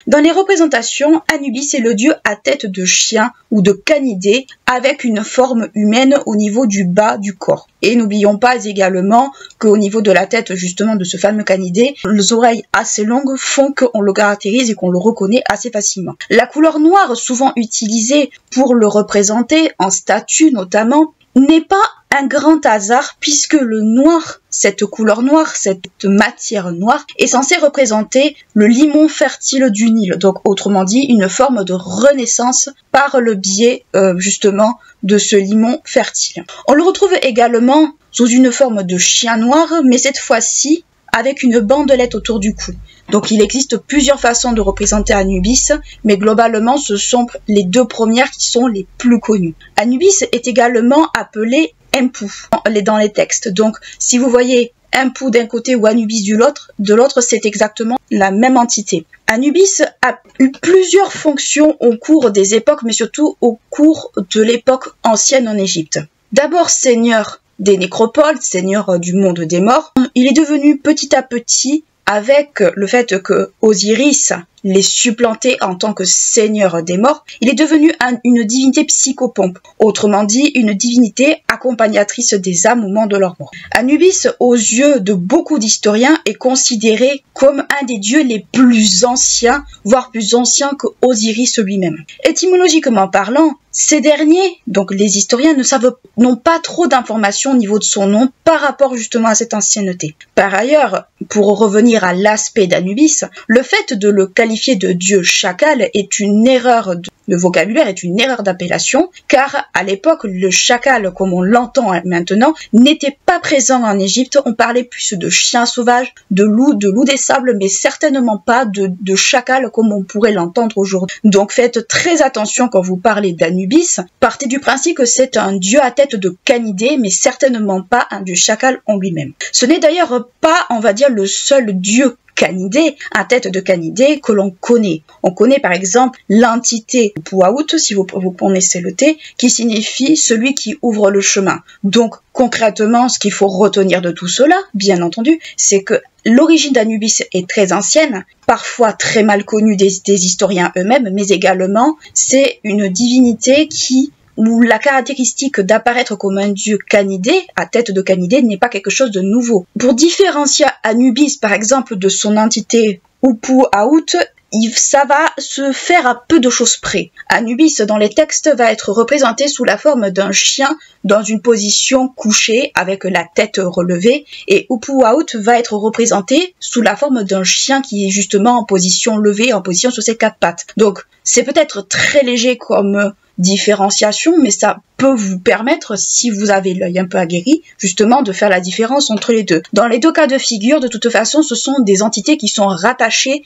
Dans les représentations, Anubis est le dieu à tête de chien ou de canidé avec une forme humaine au niveau du bas du corps. Et n'oublions pas également qu'au niveau de la tête justement de ce fameux canidé, les oreilles assez longues font qu'on le caractérise et qu'on le reconnaît assez facilement. La couleur noire, souvent utilisée pour le représenter, en statue notamment, n'est pas un grand hasard puisque le noir, cette couleur noire, cette matière noire, est censée représenter le limon fertile du Nil. Donc autrement dit, une forme de renaissance par le biais justement de ce limon fertile. On le retrouve également sous une forme de chien noir, mais cette fois-ci avec une bandelette autour du cou. Donc il existe plusieurs façons de représenter Anubis, mais globalement ce sont les deux premières qui sont les plus connues. Anubis est également appelé Empu dans les textes. Donc si vous voyez Empu d'un côté ou Anubis de l'autre, c'est exactement la même entité. Anubis a eu plusieurs fonctions au cours des époques, mais surtout au cours de l'époque ancienne en Égypte. D'abord seigneur des nécropoles, seigneur du monde des morts, il est devenu petit à petit, avec le fait que Osiris les supplantait en tant que seigneur des morts, il est devenu une divinité psychopompe, autrement dit une divinité accompagnatrice des âmes au moment de leur mort. Anubis, aux yeux de beaucoup d'historiens, est considéré comme un des dieux les plus anciens, voire plus anciens que Osiris lui-même. Étymologiquement parlant, ces derniers, donc les historiens, n'ont pas trop d'informations au niveau de son nom par rapport justement à cette ancienneté. Par ailleurs, pour revenir à l'aspect d'Anubis, le fait de le qualifier de dieu chacal est une erreur de vocabulaire, est une erreur d'appellation, car à l'époque, le chacal, comme on l'entend maintenant, n'était pas présent en Égypte. On parlait plus de chien sauvage, de loup des sables, mais certainement pas de chacal comme on pourrait l'entendre aujourd'hui. Donc faites très attention quand vous parlez d'Anubis. Partez du principe que c'est un dieu à tête de canidé, mais certainement pas un dieu chacal en lui-même. Ce n'est d'ailleurs pas, on va dire, le seul dieu canidé, à tête de canidé que l'on connaît. On connaît par exemple l'entité Puaout, si vous connaissez le T, qui signifie celui qui ouvre le chemin. Donc concrètement, ce qu'il faut retenir de tout cela, bien entendu, c'est que l'origine d'Anubis est très ancienne, parfois très mal connue des historiens eux-mêmes, mais également c'est une divinité où la caractéristique d'apparaître comme un dieu canidé, à tête de canidé, n'est pas quelque chose de nouveau. Pour différencier Anubis, par exemple, de son entité Upuaout, ça va se faire à peu de choses près. Anubis, dans les textes, va être représenté sous la forme d'un chien dans une position couchée avec la tête relevée, et Upuaout va être représenté sous la forme d'un chien qui est justement en position levée, en position sur ses quatre pattes. Donc, c'est peut-être très léger comme différenciation, mais ça peut vous permettre, si vous avez l'œil un peu aguerri, justement de faire la différence entre les deux. Dans les deux cas de figure, de toute façon, ce sont des entités qui sont rattachées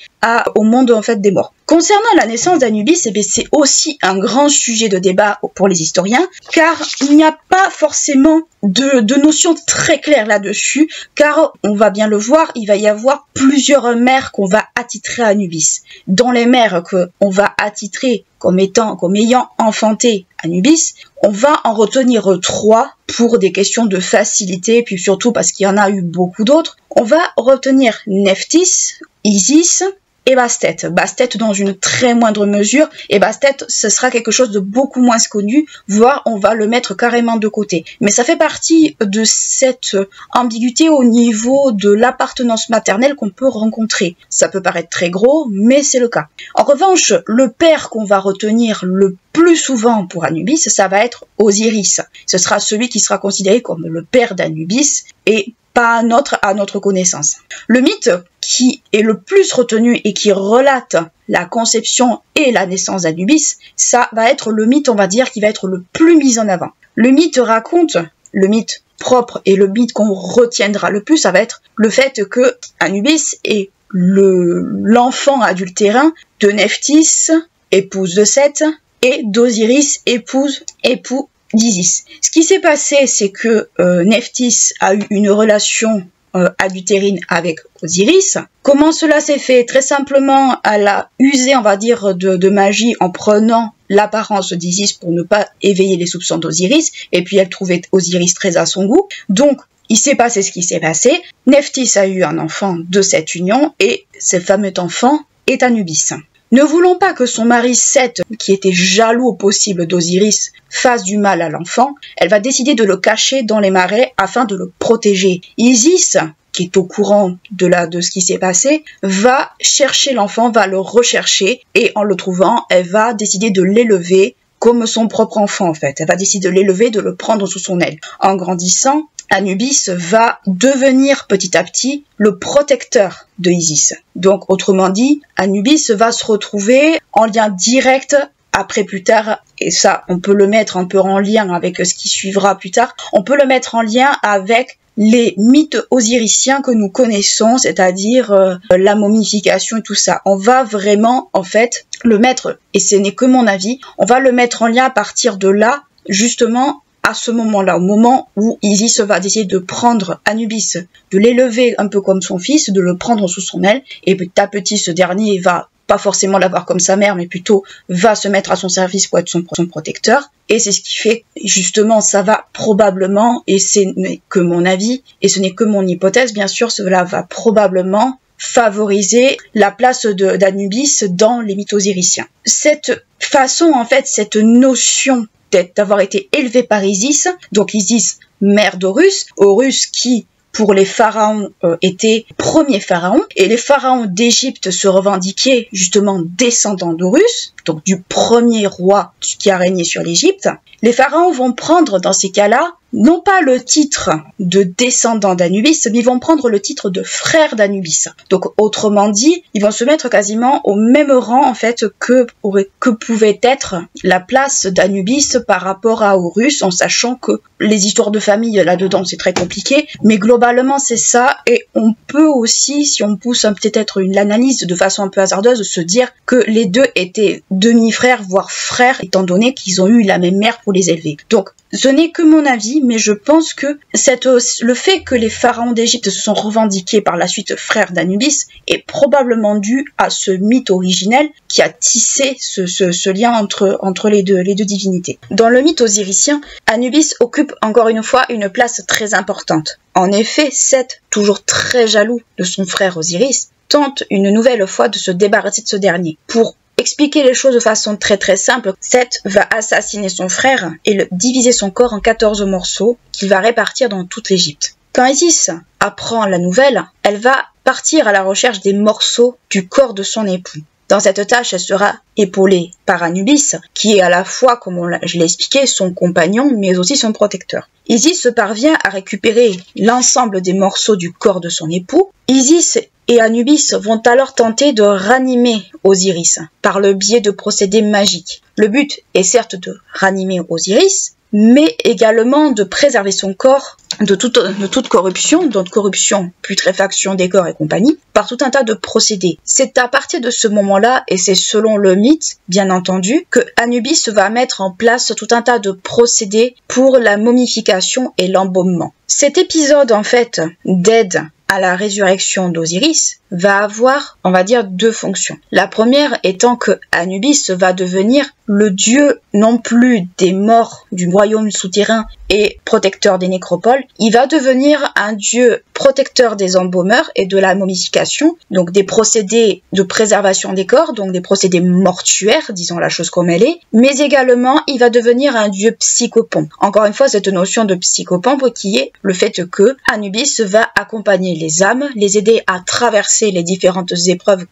au monde en fait des morts. Concernant la naissance d'Anubis, c'est aussi un grand sujet de débat pour les historiens, car il n'y a pas forcément de notion très claire là-dessus, car on va bien le voir, il va y avoir plusieurs mères qu'on va attitrer à Anubis. Dans les mères qu'on va attitrer comme ayant enfanté Anubis, on va en retenir 3 pour des questions de facilité, et puis surtout parce qu'il y en a eu beaucoup d'autres. On va retenir Nephthys, Isis et Bastet. Bastet dans une très moindre mesure, et Bastet ce sera quelque chose de beaucoup moins connu, voire on va le mettre carrément de côté. Mais ça fait partie de cette ambiguïté au niveau de l'appartenance maternelle qu'on peut rencontrer. Ça peut paraître très gros, mais c'est le cas. En revanche, le père qu'on va retenir le plus souvent pour Anubis, ça va être Osiris. Ce sera celui qui sera considéré comme le père d'Anubis, et pas à notre connaissance. Le mythe qui est le plus retenu et qui relate la conception et la naissance d'Anubis, ça va être le mythe, on va dire, qui va être le plus mis en avant. Le mythe raconte, le mythe propre et le mythe qu'on retiendra le plus, ça va être le fait que Anubis est l'enfant adultérin de Nephthys, épouse de Seth, et d'Osiris, époux d'Isis. Ce qui s'est passé, c'est que Nephthys a eu une relation adultérine avec Osiris. Comment cela s'est fait? Très simplement, elle a usé, on va dire, de magie en prenant l'apparence d'Isis pour ne pas éveiller les soupçons d'Osiris, et puis elle trouvait Osiris très à son goût. Donc, il s'est passé ce qui s'est passé. Nephthys a eu un enfant de cette union, et ce fameux enfant est Anubis. Ne voulant pas que son mari Seth, qui était jaloux au possible d'Osiris, fasse du mal à l'enfant, elle va décider de le cacher dans les marais afin de le protéger. Isis, qui est au courant de ce qui s'est passé, va chercher l'enfant, va le rechercher, et en le trouvant, elle va décider de l'élever comme son propre enfant en fait. Elle va décider de l'élever, de le prendre sous son aile. En grandissant, Anubis va devenir petit à petit le protecteur de Isis. Donc autrement dit, Anubis va se retrouver en lien direct après plus tard, et ça on peut le mettre un peu en lien avec ce qui suivra plus tard, on peut le mettre en lien avec les mythes osiriciens que nous connaissons, c'est-à-dire la momification et tout ça. On va vraiment, en fait, le mettre, et ce n'est que mon avis, on va le mettre en lien à partir de là, justement, à ce moment-là, au moment où Isis va décider de prendre Anubis, de l'élever un peu comme son fils, de le prendre sous son aile, et petit à petit, ce dernier va pas forcément l'avoir comme sa mère, mais plutôt va se mettre à son service pour être son protecteur. Et c'est ce qui fait, justement, ça va probablement, et ce n'est que mon avis, et ce n'est que mon hypothèse, bien sûr, cela va probablement favoriser la place d'Anubis dans les mythes osiriciens. Cette façon, en fait, cette notion d'avoir été élevé par Isis, donc Isis, mère d'Horus, Horus qui, pour les pharaons, était premier pharaon, et les pharaons d'Égypte se revendiquaient justement descendants d'Horus, donc du premier roi qui a régné sur l'Égypte. Les pharaons vont prendre dans ces cas-là non pas le titre de descendant d'Anubis, mais ils vont prendre le titre de frère d'Anubis. Donc autrement dit, ils vont se mettre quasiment au même rang en fait que pouvait être la place d'Anubis par rapport à Horus, en sachant que les histoires de famille là-dedans c'est très compliqué, mais globalement c'est ça, et on peut aussi, si on pousse peut-être l'analyse de façon un peu hasardeuse, se dire que les deux étaient demi-frères, voire frères, étant donné qu'ils ont eu la même mère pour les élever. Donc ce n'est que mon avis, mais je pense que le fait que les pharaons d'Égypte se sont revendiqués par la suite frères d'Anubis est probablement dû à ce mythe originel qui a tissé ce lien entre les deux divinités. Dans le mythe osiricien, Anubis occupe encore une fois une place très importante. En effet, Seth, toujours très jaloux de son frère Osiris, tente une nouvelle fois de se débarrasser de ce dernier. Pour expliquer les choses de façon très très simple, Seth va assassiner son frère et diviser son corps en 14 morceaux qu'il va répartir dans toute l'Égypte. Quand Isis apprend la nouvelle, elle va partir à la recherche des morceaux du corps de son époux. Dans cette tâche, elle sera épaulée par Anubis, qui est à la fois, comme je l'ai expliqué, son compagnon, mais aussi son protecteur. Isis parvient à récupérer l'ensemble des morceaux du corps de son époux. Isis et Anubis vont alors tenter de ranimer Osiris par le biais de procédés magiques. Le but est certes de ranimer Osiris, mais également de préserver son corps de toute corruption, donc corruption, putréfaction des corps et compagnie, par tout un tas de procédés. C'est à partir de ce moment-là, et c'est selon le mythe, bien entendu, que Anubis va mettre en place tout un tas de procédés pour la momification et l'embaumement. Cet épisode, en fait, d'aide à la résurrection d'Osiris va avoir, on va dire, deux fonctions. La première étant que Anubis va devenir le dieu non plus des morts du royaume souterrain et protecteur des nécropoles, il va devenir un dieu protecteur des embaumeurs et de la momification, donc des procédés de préservation des corps, donc des procédés mortuaires, disons la chose comme elle est, mais également il va devenir un dieu psychopompe. Encore une fois, cette notion de psychopompe qui est le fait que Anubis va accompagner les âmes, les aider à traverser les différentes épreuves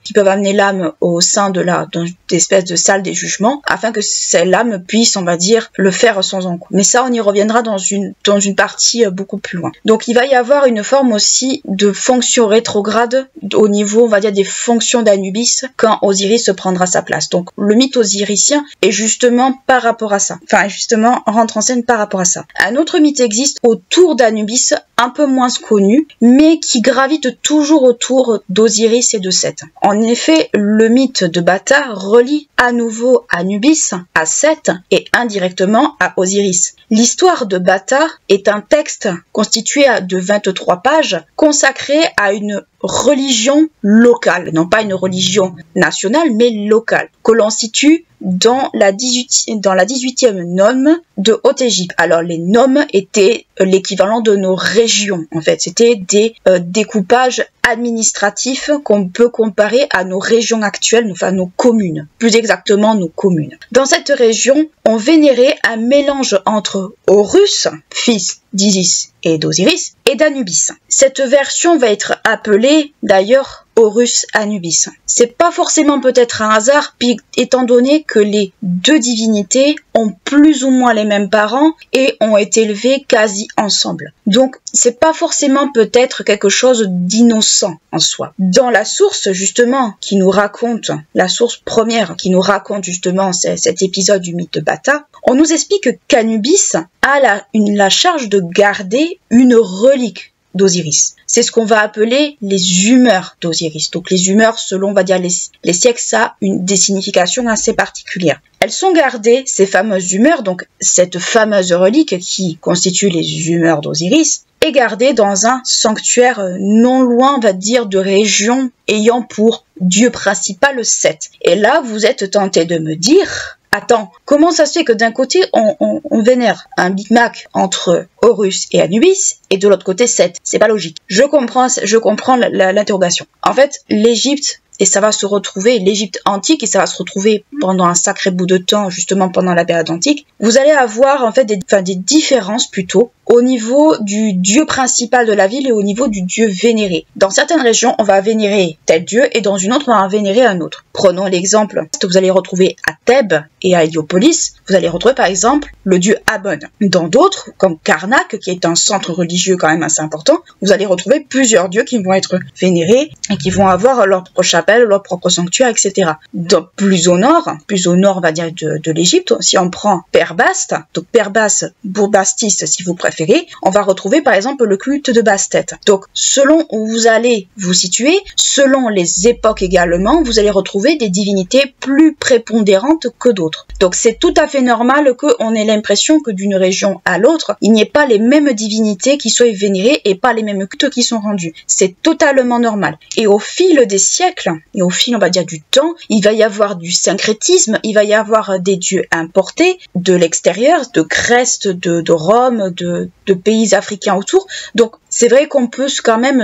qui peuvent amener l'âme au sein d'une espèce de salle des jugements, afin que l'âme puisse, on va dire, le faire sans encombre. Mais ça, on y reviendra dans une partie beaucoup plus loin. Donc il va y avoir une forme aussi de fonction rétrograde au niveau, on va dire, des fonctions d'Anubis quand Osiris prendra sa place. Donc le mythe osiricien est justement par rapport à ça. Enfin, justement, rentre en scène par rapport à ça. Un autre mythe existe autour d'Anubis, un peu moins connu, mais qui gravite toujours autour d'Osiris et de Seth. En effet, le mythe de Bata relie à nouveau Anubis à Seth et indirectement à Osiris. L'histoire de Bata est un texte constitué de 23 pages consacré à une religion locale, non pas une religion nationale, mais locale, que l'on situe dans la 18e nome de Haute-Égypte. Alors les nomes étaient l'équivalent de nos régions, en fait. C'était des découpages administratifs qu'on peut comparer à nos régions actuelles, enfin nos communes, plus exactement nos communes. Dans cette région, on vénérait un mélange entre Horus, fils d'Isis et d'Osiris, et d'Anubis. Cette version va être appelée d'ailleurs Horus Anubis. C'est pas forcément peut-être un hasard, puis étant donné que les deux divinités ont plus ou moins les mêmes parents et ont été élevées quasi ensemble. Donc c'est pas forcément peut-être quelque chose d'innocent en soi. Dans la source justement qui nous raconte, la source première qui nous raconte justement cet épisode du mythe de Bata, on nous explique qu'Anubis a la charge de garder une relique d'Osiris. C'est ce qu'on va appeler les humeurs d'Osiris. Donc les humeurs, selon on va dire les siècles, ça a des significations assez particulières. Elles sont gardées, ces fameuses humeurs, donc cette fameuse relique qui constitue les humeurs d'Osiris, est gardée dans un sanctuaire non loin, on va dire, de régions ayant pour dieu principal Seth. Et là, vous êtes tenté de me dire... Attends, comment ça se fait que d'un côté, on vénère un Big Mac entre Horus et Anubis, et de l'autre côté, Seth? C'est pas logique. Je comprends l'interrogation. En fait, l'Égypte, et ça va se retrouver, l'Égypte antique, et ça va se retrouver pendant un sacré bout de temps, justement pendant la période antique, vous allez avoir en fait des différences plutôt au niveau du dieu principal de la ville et au niveau du dieu vénéré. Dans certaines régions, on va vénérer tel dieu et dans une autre, on va vénérer un autre. Prenons l'exemple que vous allez retrouver à Thèbes et à Héliopolis. Vous allez retrouver par exemple le dieu Amon. Dans d'autres, comme Karnak, qui est un centre religieux quand même assez important, vous allez retrouver plusieurs dieux qui vont être vénérés et qui vont avoir leur propre chapelle, leur propre sanctuaire, etc. Donc, plus au nord, on va dire de l'Égypte, si on prend Perbaste, donc Perbaste, Bourbastis, si vous préférez, on va retrouver par exemple le culte de Bastet. Donc selon où vous allez vous situer, selon les époques également, vous allez retrouver des divinités plus prépondérantes que d'autres. Donc c'est tout à fait normal qu'on ait l'impression que d'une région à l'autre, il n'y ait pas les mêmes divinités qui soient vénérées et pas les mêmes cultes qui sont rendus. C'est totalement normal. Et au fil des siècles, et au fil on va dire du temps, il va y avoir du syncrétisme, il va y avoir des dieux importés de l'extérieur, de Grèce, de Rome, de pays africains autour. Donc c'est vrai qu'on peut quand même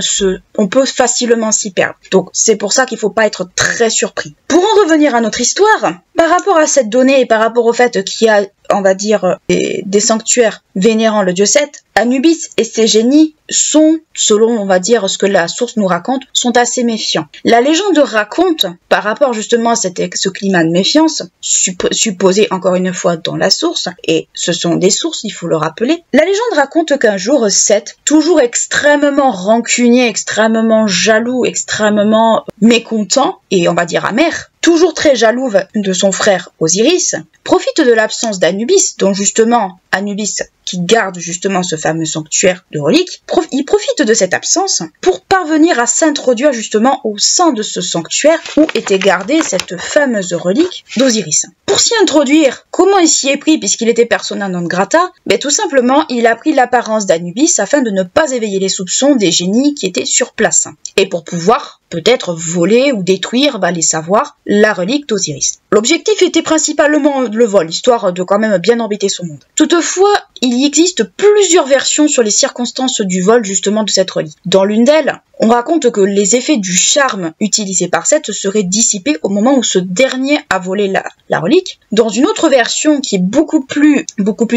on peut facilement s'y perdre. Donc c'est pour ça qu'il ne faut pas être très surpris. Pour en revenir à notre histoire, par rapport à cette donnée et par rapport au fait qu'il y a, on va dire, des sanctuaires vénérant le dieu Seth, Anubis et ses génies sont, selon, on va dire, ce que la source nous raconte, sont assez méfiants. La légende raconte, par rapport justement à ce climat de méfiance, supposé encore une fois dans la source, et ce sont des sources, il faut le rappeler, la légende raconte qu'un jour Seth, toujours extrêmement rancunier, extrêmement jaloux, extrêmement mécontent, et on va dire amer, toujours très jaloux de son frère Osiris, profite de l'absence d'Anubis, dont justement Anubis qui garde justement ce fameux sanctuaire de reliques, il profite de cette absence pour parvenir à s'introduire justement au sein de ce sanctuaire où était gardée cette fameuse relique d'Osiris. Pour s'y introduire, comment il s'y est pris puisqu'il était persona non grata? Tout simplement, il a pris l'apparence d'Anubis afin de ne pas éveiller les soupçons des génies qui étaient sur place. Et pour pouvoir peut-être voler ou détruire les savoirs, la relique d'Osiris. L'objectif était principalement le vol, histoire de quand même bien embêter son monde. Toutefois, il existe plusieurs versions sur les circonstances du vol justement de cette relique. Dans l'une d'elles, on raconte que les effets du charme utilisé par Seth seraient dissipés au moment où ce dernier a volé la relique. Dans une autre version qui est beaucoup plus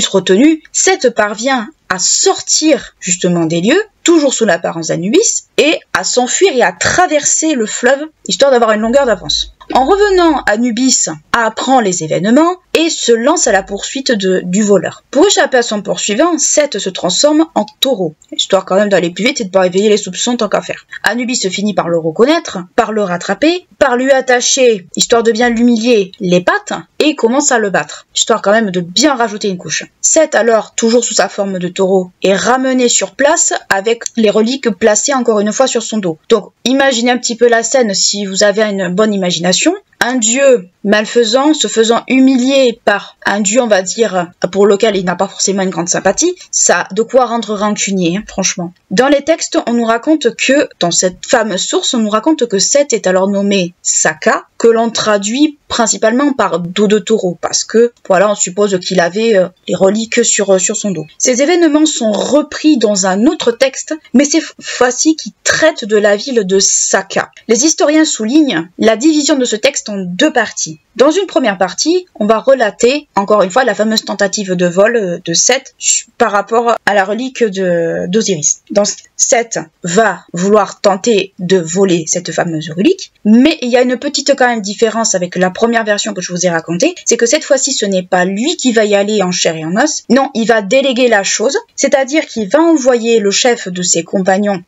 retenue, Seth parvient à sortir justement des lieux, toujours sous l'apparence d'Anubis, et à s'enfuir et à traverser le fleuve, histoire d'avoir une longueur d'avance. En revenant, Anubis apprend les événements et se lance à la poursuite du voleur. Pour échapper à son poursuivant, Seth se transforme en taureau, histoire quand même d'aller plus vite et de pas réveiller les soupçons tant qu'à faire. Anubis finit par le reconnaître, par le rattraper, par lui attacher, histoire de bien l'humilier, les pattes, et commence à le battre, histoire quand même de bien rajouter une couche. Seth, alors, toujours sous sa forme de taureau, est ramené sur place avec les reliques placées encore une fois sur son dos. Donc, imaginez un petit peu la scène si vous avez une bonne imagination. Un dieu malfaisant, se faisant humilier par un dieu, on va dire, pour lequel il n'a pas forcément une grande sympathie, ça a de quoi rendre rancunier, franchement. Dans les textes, on nous raconte que, dans cette fameuse source, on nous raconte que Seth est alors nommé Saka, que l'on traduit principalement par dos de taureau, parce que, voilà, on suppose qu'il avait les reliques sur son dos. Ces événements sont repris dans un autre texte, mais cette fois-ci qui traite de la ville de Saka. Les historiens soulignent la division de ce texte en deux parties. Dans une première partie, on va relater, encore une fois, la fameuse tentative de vol de Seth par rapport à la relique d'Osiris. Donc, Seth va vouloir tenter de voler cette fameuse relique, mais il y a une petite quand même différence avec la première version que je vous ai racontée, c'est que cette fois-ci, ce n'est pas lui qui va y aller en chair et en os, non, il va déléguer la chose, c'est-à-dire qu'il va envoyer le chef de ses compagnons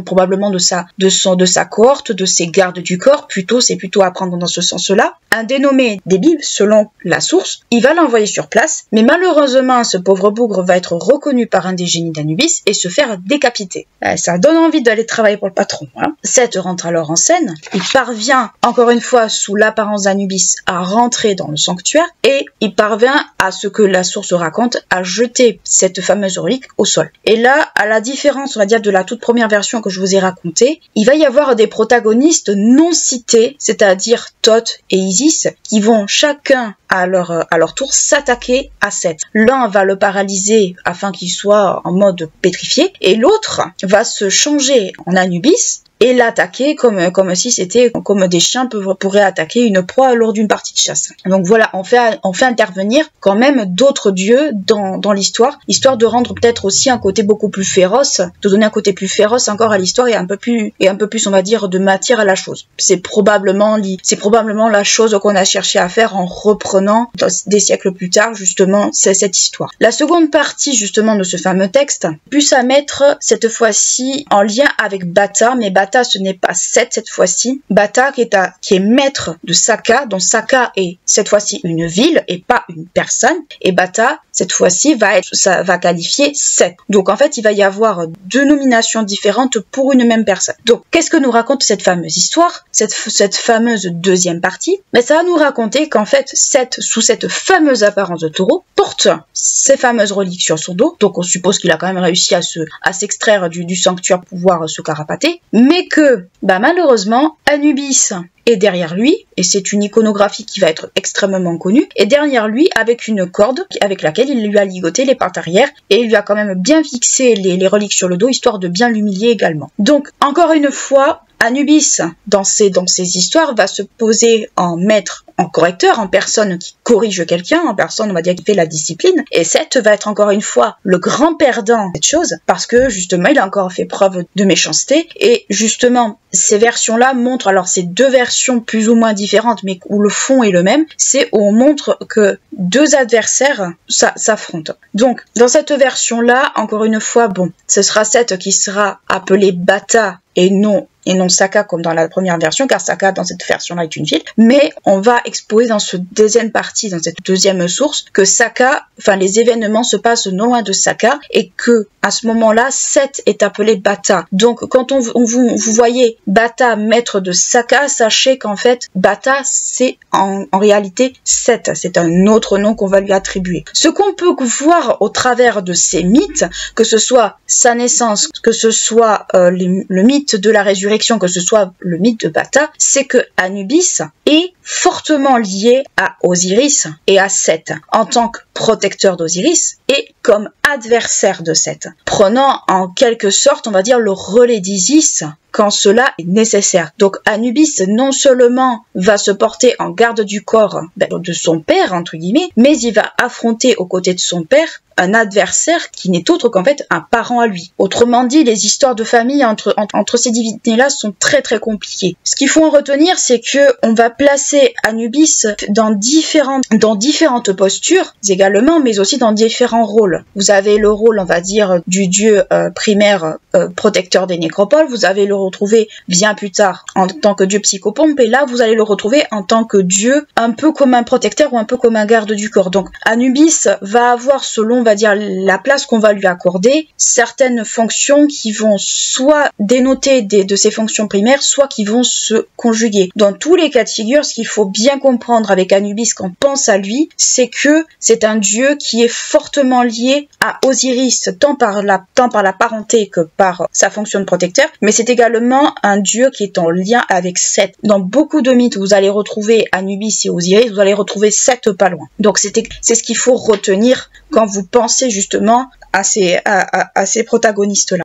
probablement de sa cohorte, de ses gardes du corps, c'est plutôt à prendre dans ce sens-là, un dénommé Débib, selon la source, il va l'envoyer sur place, mais malheureusement, ce pauvre bougre va être reconnu par un des génies d'Anubis et se faire décapiter. Ça donne envie d'aller travailler pour le patron. Hein. Seth rentre alors en scène, il parvient, encore une fois, sous l'apparence d'Anubis, à rentrer dans le sanctuaire et il parvient, à ce que la source raconte, à jeter cette fameuse relique au sol. Et là, à la différence, on va dire, de la toute première version que je vous ai racontée, il va y avoir des protagonistes non cités, c'est-à-dire Thoth et Isis, qui vont chacun à leur tour s'attaquer à Seth. L'un va le paralyser afin qu'il soit en mode pétrifié et l'autre va se changer en Anubis et l'attaquer comme si c'était comme des chiens pourraient attaquer une proie lors d'une partie de chasse. Donc voilà, on fait intervenir quand même d'autres dieux dans l'histoire, histoire de rendre peut-être aussi un côté beaucoup plus féroce, de donner un côté plus féroce encore à l'histoire et un peu plus on va dire de matière à la chose. C'est probablement la chose qu'on a cherché à faire en reprenant des siècles plus tard justement cette histoire. La seconde partie justement de ce fameux texte, plus à mettre cette fois-ci en lien avec Bata, mais Bata ce n'est pas Seth cette fois-ci. Bata qui est maître de Saka, dont Saka est cette fois-ci une ville et pas une personne. Et Bata cette fois-ci va qualifier Seth. Donc en fait il va y avoir deux nominations différentes pour une même personne. Donc qu'est-ce que nous raconte cette fameuse histoire, cette fameuse deuxième partie? Mais ça va nous raconter qu'en fait Seth, sous cette fameuse apparence de taureau, porte ces fameuses reliques sur son dos. Donc on suppose qu'il a quand même réussi à s'extraire du sanctuaire pour pouvoir se carapater. Mais que, malheureusement, Anubis est derrière lui, et c'est une iconographie qui va être extrêmement connue, et derrière lui avec une corde avec laquelle il lui a ligoté les pattes arrière, et il lui a quand même bien fixé les reliques sur le dos, histoire de bien l'humilier également. Donc, encore une fois, Anubis, dans ces histoires, va se poser en maître, en correcteur, en personne qui corrige quelqu'un, en personne, on va dire, qui fait la discipline. Et Seth va être encore une fois le grand perdant de cette chose, parce que justement, il a encore fait preuve de méchanceté. Et justement, ces versions-là montrent, alors c'est deux versions plus ou moins différentes, mais où le fond est le même, c'est où on montre que deux adversaires s'affrontent. Donc, dans cette version-là, encore une fois, ce sera Seth qui sera appelé Bata et non Saka comme dans la première version, car Saka dans cette version-là est une ville, mais on va exposer dans cette deuxième partie, dans cette deuxième source, que Saka, les événements se passent non loin de Saka, et que à ce moment-là, Seth est appelé Bata. Donc quand vous voyez Bata, maître de Saka, sachez qu'en fait, Bata, c'est en réalité Seth, c'est un autre nom qu'on va lui attribuer. Ce qu'on peut voir au travers de ces mythes, que ce soit sa naissance, que ce soit le mythe de la résurrection, que ce soit le mythe de Bata, c'est que Anubis est fortement lié à Osiris et à Seth en tant que protecteur d'Osiris et comme adversaire de Seth, prenant en quelque sorte, on va dire, le relais d'Isis quand cela est nécessaire. Donc Anubis non seulement va se porter en garde du corps de son père, entre guillemets, mais il va affronter aux côtés de son père un adversaire qui n'est autre qu'en fait un parent à lui. Autrement dit, les histoires de famille entre ces divinités-là sont très très compliquées. Ce qu'il faut en retenir, c'est que on va placer Anubis dans différentes postures également, mais aussi dans différents rôles. Vous avez le rôle, on va dire, du dieu primaire protecteur des nécropoles. Vous allez le retrouver bien plus tard en tant que dieu psychopompe, et là vous allez le retrouver en tant que dieu un peu comme un protecteur ou un peu comme un garde du corps. Donc Anubis va avoir, selon, on va dire, la place qu'on va lui accorder, certaines fonctions qui vont soit dénoter de ses fonctions primaires, soit qui vont se conjuguer. Dans tous les cas de figure, ce qu'il faut bien comprendre avec Anubis quand on pense à lui, c'est que c'est un dieu qui est fortement lié lié à Osiris, tant par la parenté que par sa fonction de protecteur, mais c'est également un dieu qui est en lien avec Seth. Dans beaucoup de mythes, vous allez retrouver Anubis et Osiris, vous allez retrouver Seth pas loin. Donc c'est ce qu'il faut retenir quand vous pensez justement à ces protagonistes-là.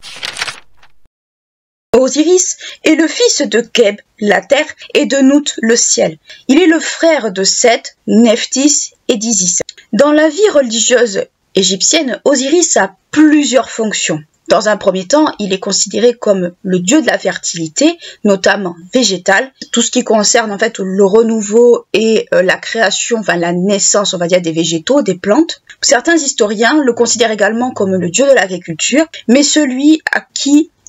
Osiris est le fils de Keb, la terre, et de Nout, le ciel. Il est le frère de Seth, Nephthys et d'Isis. Dans la vie religieuse égyptienne, Osiris a plusieurs fonctions. Dans un premier temps, il est considéré comme le dieu de la fertilité, notamment végétale, tout ce qui concerne en fait le renouveau et la création, enfin la naissance, on va dire, des végétaux, des plantes. Certains historiens le considèrent également comme le dieu de l'agriculture, mais celui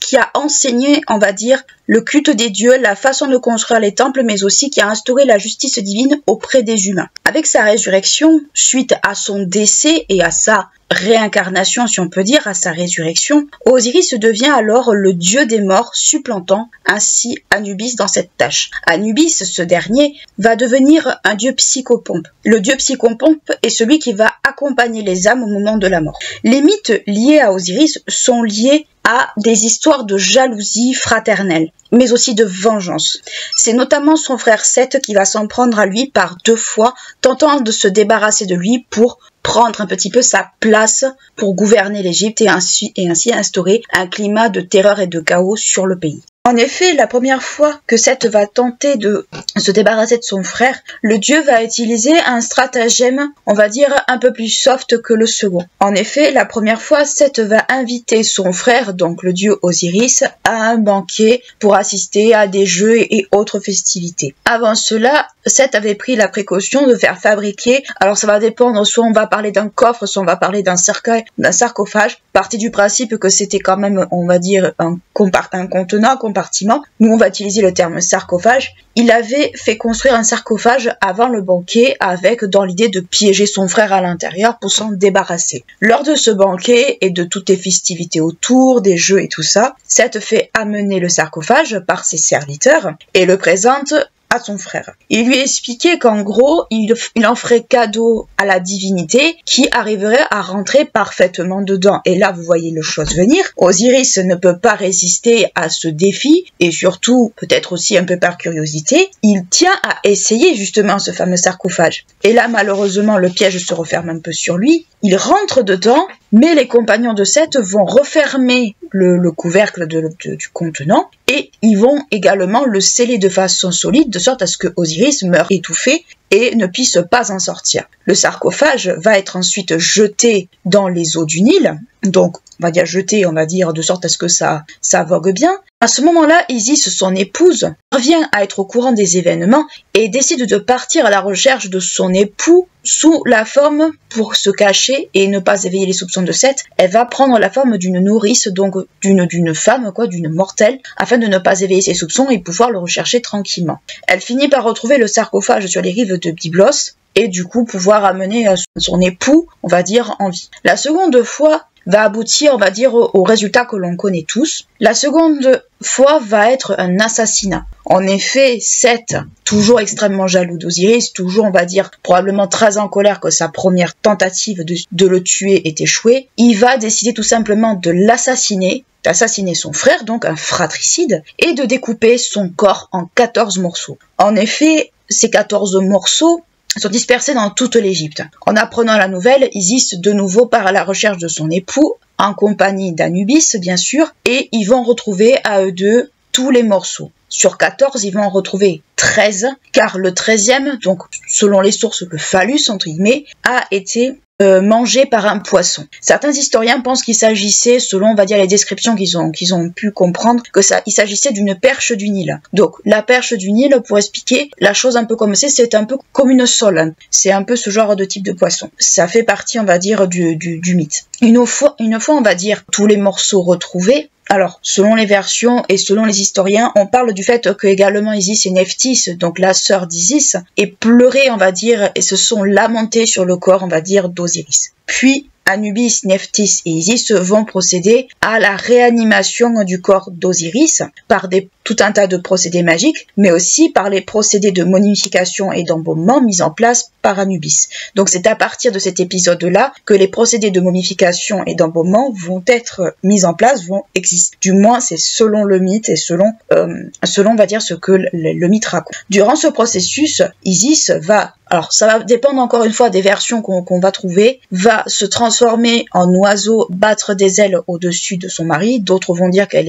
qui a enseigné, on va dire, le culte des dieux, la façon de construire les temples, mais aussi qui a instauré la justice divine auprès des humains. Avec sa résurrection, suite à son décès et à sa réincarnation, si on peut dire, à sa résurrection, Osiris devient alors le dieu des morts, supplantant ainsi Anubis dans cette tâche. Anubis, ce dernier, va devenir un dieu psychopompe. Le dieu psychopompe est celui qui va accompagner les âmes au moment de la mort. Les mythes liés à Osiris sont liés à des histoires de jalousie fraternelle, mais aussi de vengeance. C'est notamment son frère Seth qui va s'en prendre à lui par 2 fois, tentant de se débarrasser de lui pour prendre un petit peu sa place pour gouverner l'Égypte et ainsi instaurer un climat de terreur et de chaos sur le pays. En effet, la première fois que Seth va tenter de se débarrasser de son frère, le dieu va utiliser un stratagème, on va dire, un peu plus soft que le second. En effet, la première fois, Seth va inviter son frère, donc le dieu Osiris, à un banquet pour assister à des jeux et autres festivités. Avant cela, Seth avait pris la précaution de faire fabriquer, alors ça va dépendre, soit on va parler d'un coffre, soit on va parler d'un cercueil, d'un sarcophage, parti du principe que c'était quand même, on va dire, un contenant, compartiment. Nous, on va utiliser le terme sarcophage. Il avait fait construire un sarcophage avant le banquet avec dans l'idée de piéger son frère à l'intérieur pour s'en débarrasser. Lors de ce banquet et de toutes les festivités autour, des jeux et tout ça, Seth fait amener le sarcophage par ses serviteurs et le présente à son frère. Il lui expliquait qu'en gros, il en ferait cadeau à la divinité qui arriverait à rentrer parfaitement dedans. Et là, vous voyez le chose venir. Osiris ne peut pas résister à ce défi et surtout, peut-être aussi un peu par curiosité, il tient à essayer justement ce fameux sarcophage. Et là, malheureusement, le piège se referme un peu sur lui. Il rentre dedans, mais les compagnons de Seth vont refermer le couvercle du contenant et ils vont également le sceller de façon solide de sorte à ce que Osiris meure étouffé et ne puisse pas en sortir. Le sarcophage va être ensuite jeté dans les eaux du Nil, donc on va dire jeté, on va dire de sorte à ce que ça vogue bien. À ce moment-là, Isis, son épouse, revient à être au courant des événements et décide de partir à la recherche de son époux sous la forme, pour se cacher et ne pas éveiller les soupçons de Seth, elle va prendre la forme d'une nourrice, donc d'une femme, d'une mortelle, afin de ne pas éveiller ses soupçons et pouvoir le rechercher tranquillement. Elle finit par retrouver le sarcophage sur les rives de Byblos et du coup pouvoir amener son époux, on va dire, en vie. La seconde fois va aboutir, on va dire, au résultat que l'on connaît tous. La seconde fois va être un assassinat. En effet, Seth, toujours extrêmement jaloux d'Osiris, toujours, on va dire, probablement très en colère que sa première tentative de le tuer ait échoué, il va décider tout simplement de l'assassiner, d'assassiner son frère, donc un fratricide, et de découper son corps en 14 morceaux. En effet, ces 14 morceaux sont dispersés dans toute l'Égypte. En apprenant la nouvelle, Isis de nouveau part à la recherche de son époux, en compagnie d'Anubis bien sûr, et ils vont retrouver à eux deux tous les morceaux. Sur 14, ils vont en retrouver 13, car le 13e, donc selon les sources, le phallus, entre guillemets, a été mangé par un poisson. Certains historiens pensent qu'il s'agissait, selon on va dire les descriptions qu'ils ont pu comprendre, il s'agissait d'une perche du Nil. Donc la perche du Nil, pour expliquer la chose un peu comme c'est un peu comme une sole. C'est un peu ce genre de type de poisson. Ça fait partie, on va dire, du mythe. Une fois, on va dire, tous les morceaux retrouvés. Alors, selon les versions et selon les historiens, on parle du fait que également Isis et Nephthys, donc la sœur d'Isis, aient pleuré, on va dire, et se sont lamentés sur le corps, on va dire, d'Osiris. Puis, Anubis, Nephthys et Isis vont procéder à la réanimation du corps d'Osiris par des tout un tas de procédés magiques, mais aussi par les procédés de momification et d'embaumement mis en place par Anubis. Donc c'est à partir de cet épisode-là que les procédés de momification et d'embaumement vont être mis en place, vont exister. Du moins, c'est selon le mythe et selon on va dire, ce que le mythe raconte. Durant ce processus, Isis va, alors ça va dépendre encore une fois des versions qu'on va trouver, va se transformer en oiseau, battre des ailes au-dessus de son mari. D'autres vont dire qu'elle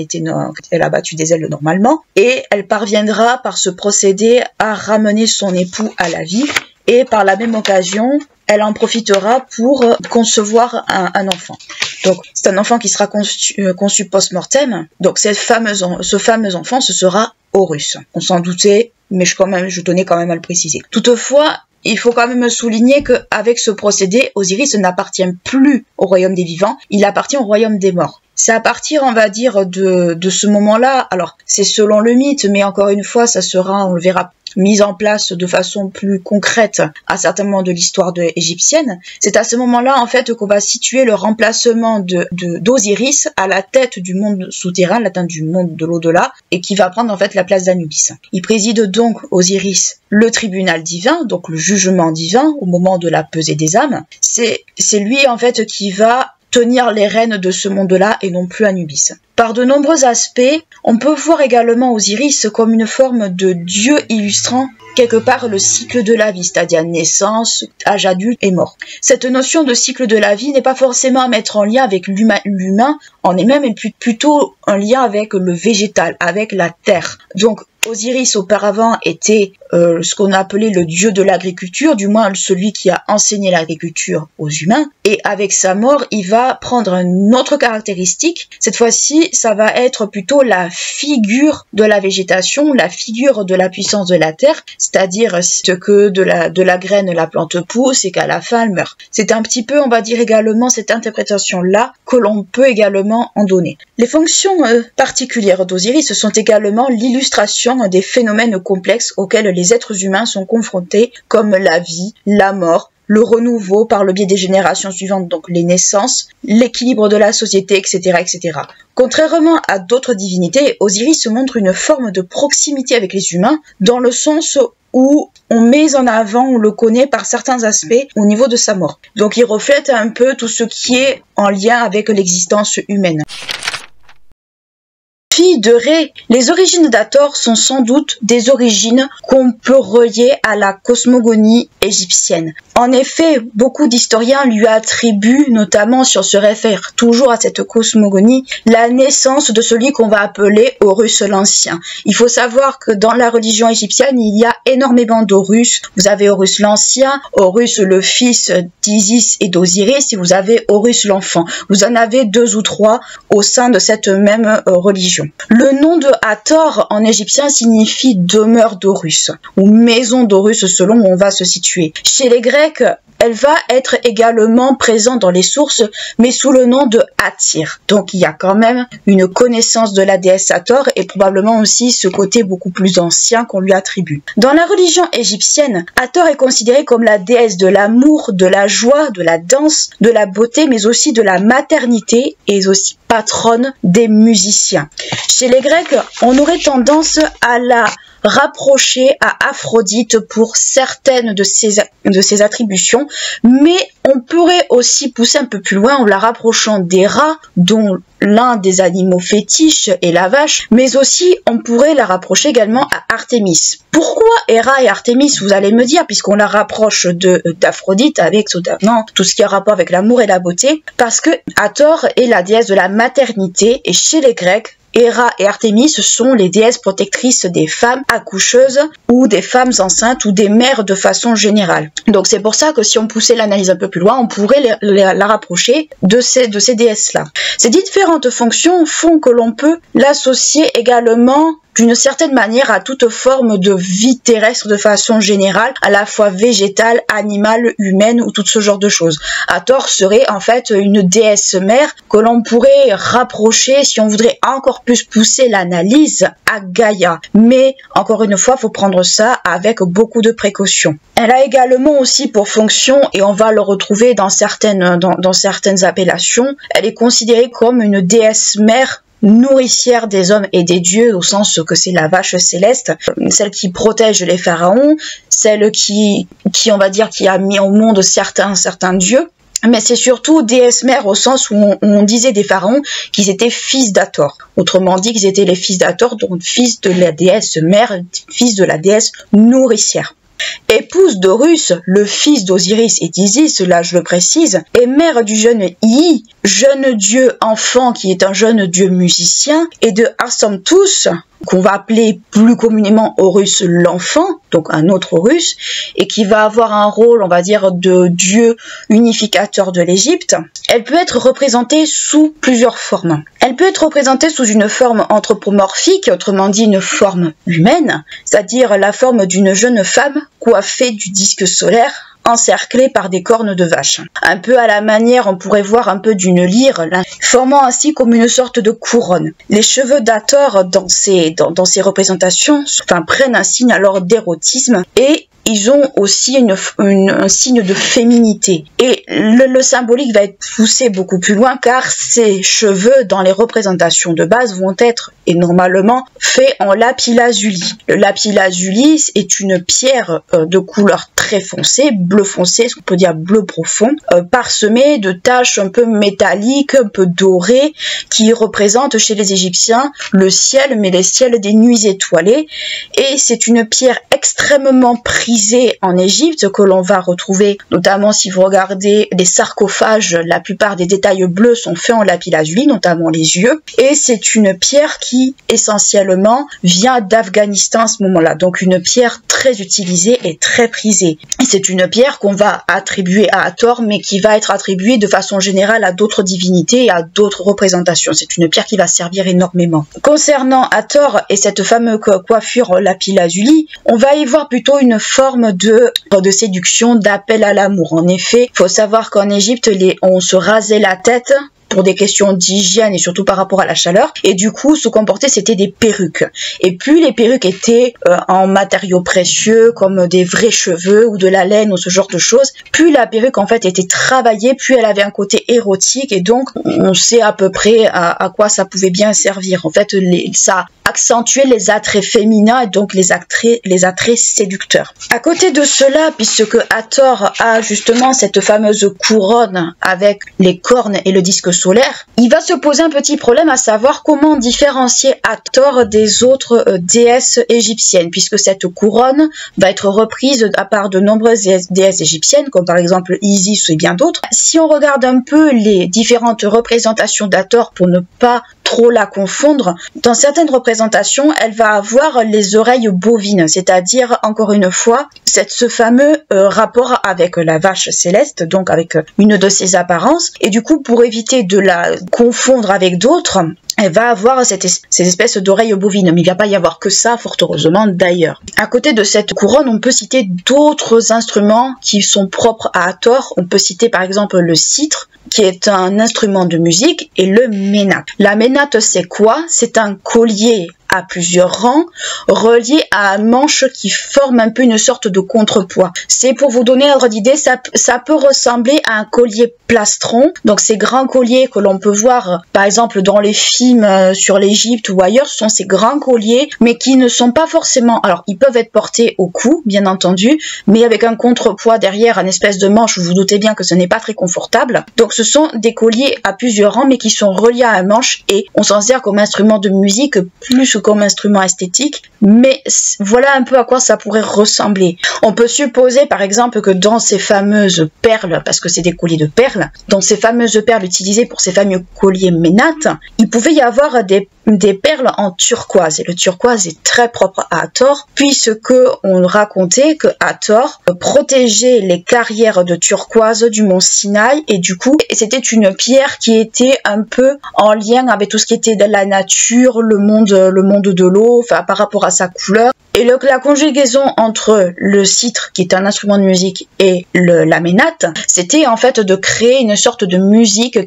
a battu des ailes normalement. Et elle parviendra par ce procédé à ramener son époux à la vie. Et par la même occasion, elle en profitera pour concevoir un enfant. Donc, c'est un enfant qui sera conçu post-mortem. Donc, ce fameux enfant, ce sera Horus. On s'en doutait, mais je tenais quand même à le préciser. Toutefois, il faut quand même souligner qu'avec ce procédé, Osiris n'appartient plus au royaume des vivants, il appartient au royaume des morts. C'est à partir, on va dire, de ce moment-là, alors c'est selon le mythe, mais encore une fois, ça sera, on le verra, mise en place de façon plus concrète à certains moments de l'histoire égyptienne. C'est à ce moment-là, en fait, qu'on va situer le remplacement d'Osiris à la tête du monde souterrain, la tête du monde de l'au-delà, et qui va prendre en fait la place d'Anubis. Il préside donc, Osiris, le tribunal divin, donc le jugement divin au moment de la pesée des âmes. C'est lui, en fait, qui va tenir les rênes de ce monde-là et non plus Anubis. Par de nombreux aspects, on peut voir également Osiris comme une forme de dieu illustrant quelque part le cycle de la vie, c'est-à-dire naissance, âge adulte et mort. Cette notion de cycle de la vie n'est pas forcément à mettre en lien avec l'humain, en est même plutôt un lien avec le végétal, avec la terre. Donc Osiris auparavant était ce qu'on a appelé le dieu de l'agriculture, du moins celui qui a enseigné l'agriculture aux humains, et avec sa mort, il va prendre une autre caractéristique. Cette fois-ci, ça va être plutôt la figure de la végétation, la figure de la puissance de la terre, c'est-à-dire que de la graine la plante pousse et qu'à la fin elle meurt. C'est un petit peu, on va dire également, cette interprétation-là que l'on peut également en donner. Les fonctions particulières d'Osiris sont également l'illustration des phénomènes complexes auxquels les êtres humains sont confrontés, comme la vie, la mort, le renouveau par le biais des générations suivantes, donc les naissances, l'équilibre de la société, etc., etc. Contrairement à d'autres divinités, Osiris montre une forme de proximité avec les humains, dans le sens où on met en avant, on le connaît par certains aspects au niveau de sa mort. Donc il reflète un peu tout ce qui est en lien avec l'existence humaine. Fille de Ré, les origines d'Hathor sont sans doute des origines qu'on peut relier à la cosmogonie égyptienne. En effet, beaucoup d'historiens lui attribuent, notamment si on se réfère toujours à cette cosmogonie, la naissance de celui qu'on va appeler Horus l'Ancien. Il faut savoir que dans la religion égyptienne, il y a énormément d'Horus. Vous avez Horus l'Ancien, Horus le fils d'Isis et d'Osiris, et vous avez Horus l'Enfant. Vous en avez 2 ou 3 au sein de cette même religion. Le nom de Hathor en égyptien signifie demeure d'Horus ou maison d'Horus selon où on va se situer. Chez les Grecs, elle va être également présente dans les sources, mais sous le nom de Hathor. Donc il y a quand même une connaissance de la déesse Hathor et probablement aussi ce côté beaucoup plus ancien qu'on lui attribue. Dans la religion égyptienne, Hathor est considérée comme la déesse de l'amour, de la joie, de la danse, de la beauté, mais aussi de la maternité et aussi patronne des musiciens. Chez les Grecs, on aurait tendance à la rapprocher à Aphrodite pour certaines de ses attributions, mais on pourrait aussi pousser un peu plus loin en la rapprochant des rats, dont l'un des animaux fétiches est la vache, mais aussi on pourrait la rapprocher également à Artémis. Pourquoi Héra et Artémis, vous allez me dire, puisqu'on la rapproche d'Aphrodite avec notamment tout ce qui a rapport avec l'amour et la beauté? Parce que Hathor est la déesse de la maternité, et chez les Grecs, Héra et Artémis sont les déesses protectrices des femmes accoucheuses ou des femmes enceintes ou des mères de façon générale. Donc c'est pour ça que si on poussait l'analyse un peu plus loin, on pourrait la rapprocher de ces déesses-là. Ces différentes fonctions font que l'on peut l'associer également d'une certaine manière à toute forme de vie terrestre de façon générale, à la fois végétale, animale, humaine ou tout ce genre de choses. Hathor serait en fait une déesse mère que l'on pourrait rapprocher, si on voudrait encore plus pousser l'analyse, à Gaïa. Mais encore une fois, il faut prendre ça avec beaucoup de précautions. Elle a également aussi pour fonction, et on va le retrouver dans certaines appellations, elle est considérée comme une déesse mère nourricière des hommes et des dieux, au sens que c'est la vache céleste, celle qui protège les pharaons, celle qui on va dire, qui a mis au monde certains dieux. Mais c'est surtout déesse mère au sens où on disait des pharaons qu'ils étaient fils d'Hathor. Autrement dit, qu'ils étaient les fils d'Hathor, donc fils de la déesse mère, fils de la déesse nourricière. Épouse d'Horus, le fils d'Osiris et d'Isis, là je le précise, et mère du jeune Ii, jeune dieu enfant qui est un jeune dieu musicien, et de Asamptus, qu'on va appeler plus communément Horus l'enfant, donc un autre Horus, et qui va avoir un rôle, on va dire, de dieu unificateur de l'Égypte. Elle peut être représentée sous plusieurs formes. Elle peut être représentée sous une forme anthropomorphique, autrement dit une forme humaine, c'est-à-dire la forme d'une jeune femme coiffée du disque solaire, encerclée par des cornes de vache. Un peu à la manière, on pourrait voir un peu d'une lyre, formant ainsi comme une sorte de couronne. Les cheveux d'Hathor dans ces représentations prennent un signe alors d'érotisme et ils ont aussi un signe de féminité. Et le symbolique va être poussé beaucoup plus loin car ces cheveux dans les représentations de base vont être et normalement faits en lapis-lazuli. Le lapis-lazuli est une pierre de couleur très foncée, bleu foncé, ce qu'on peut dire bleu profond, parsemée de taches un peu métalliques, un peu dorées, qui représentent chez les Égyptiens le ciel, mais les ciels des nuits étoilées. Et c'est une pierre extrêmement prisée en Égypte que l'on va retrouver, notamment si vous regardez les sarcophages, la plupart des détails bleus sont faits en lapis-lazuli, notamment les yeux. Et c'est une pierre qui essentiellement vient d'Afghanistan à ce moment-là, donc une pierre très utilisée et très prisée. Et c'est une pierre qu'on va attribuer à Hathor, mais qui va être attribuée de façon générale à d'autres divinités et à d'autres représentations. C'est une pierre qui va servir énormément. Concernant Hathor et cette fameuse coiffure lapis-lazuli, on va y voir plutôt une forme de séduction, d'appel à l'amour. En effet, il faut savoir qu'en Égypte, on se rasait la tête pour des questions d'hygiène et surtout par rapport à la chaleur. Et du coup, ce qu'on portait, c'était des perruques. Et plus les perruques étaient en matériaux précieux, comme des vrais cheveux ou de la laine ou ce genre de choses, plus la perruque en fait était travaillée, plus elle avait un côté érotique et donc on sait à peu près à quoi ça pouvait bien servir. En fait, ça accentuait les attraits féminins et donc les attraits séducteurs. À côté de cela, puisque Hathor a justement cette fameuse couronne avec les cornes et le disque solaire, il va se poser un petit problème à savoir comment différencier Hathor des autres déesses égyptiennes, puisque cette couronne va être reprise à part de nombreuses déesses égyptiennes, comme par exemple Isis et bien d'autres. Si on regarde un peu les différentes représentations d'Hathor pour ne pas trop la confondre, dans certaines représentations, elle va avoir les oreilles bovines, c'est-à-dire, encore une fois, ce fameux rapport avec la vache céleste, donc avec une de ses apparences, et du coup, pour éviter de la confondre avec d'autres, elle va avoir ces espèces d'oreilles bovines, mais il ne va pas y avoir que ça, fort heureusement d'ailleurs. À côté de cette couronne, on peut citer d'autres instruments qui sont propres à Hathor. On peut citer par exemple le cithre, qui est un instrument de musique, et le ménate. La ménate, c'est quoi? C'est un collier à plusieurs rangs, relié à un manche qui forme un peu une sorte de contrepoids. C'est pour vous donner un ordre d'idée, ça peut ressembler à un collier plastron, donc ces grands colliers que l'on peut voir par exemple dans les films sur l'Égypte ou ailleurs, ce sont ces grands colliers, mais qui ne sont pas forcément, alors ils peuvent être portés au cou, bien entendu, mais avec un contrepoids derrière, un espèce de manche, vous vous doutez bien que ce n'est pas très confortable. Donc ce sont des colliers à plusieurs rangs, mais qui sont reliés à un manche, et on s'en sert comme instrument de musique, plus comme instrument esthétique, mais voilà un peu à quoi ça pourrait ressembler. On peut supposer par exemple que dans ces fameuses perles, parce que c'est des colliers de perles, dans ces fameuses perles utilisées pour ces fameux colliers ménates, il pouvait y avoir des perles en turquoise, et le turquoise est très propre à Hathor, puisque on racontait que Hathor protégeait les carrières de turquoise du mont Sinaï, et du coup c'était une pierre qui était un peu en lien avec tout ce qui était de la nature, le monde de l'eau, enfin par rapport à sa couleur. Et la conjugaison entre le cithre, qui est un instrument de musique, et la ménate, c'était en fait de créer une sorte de musique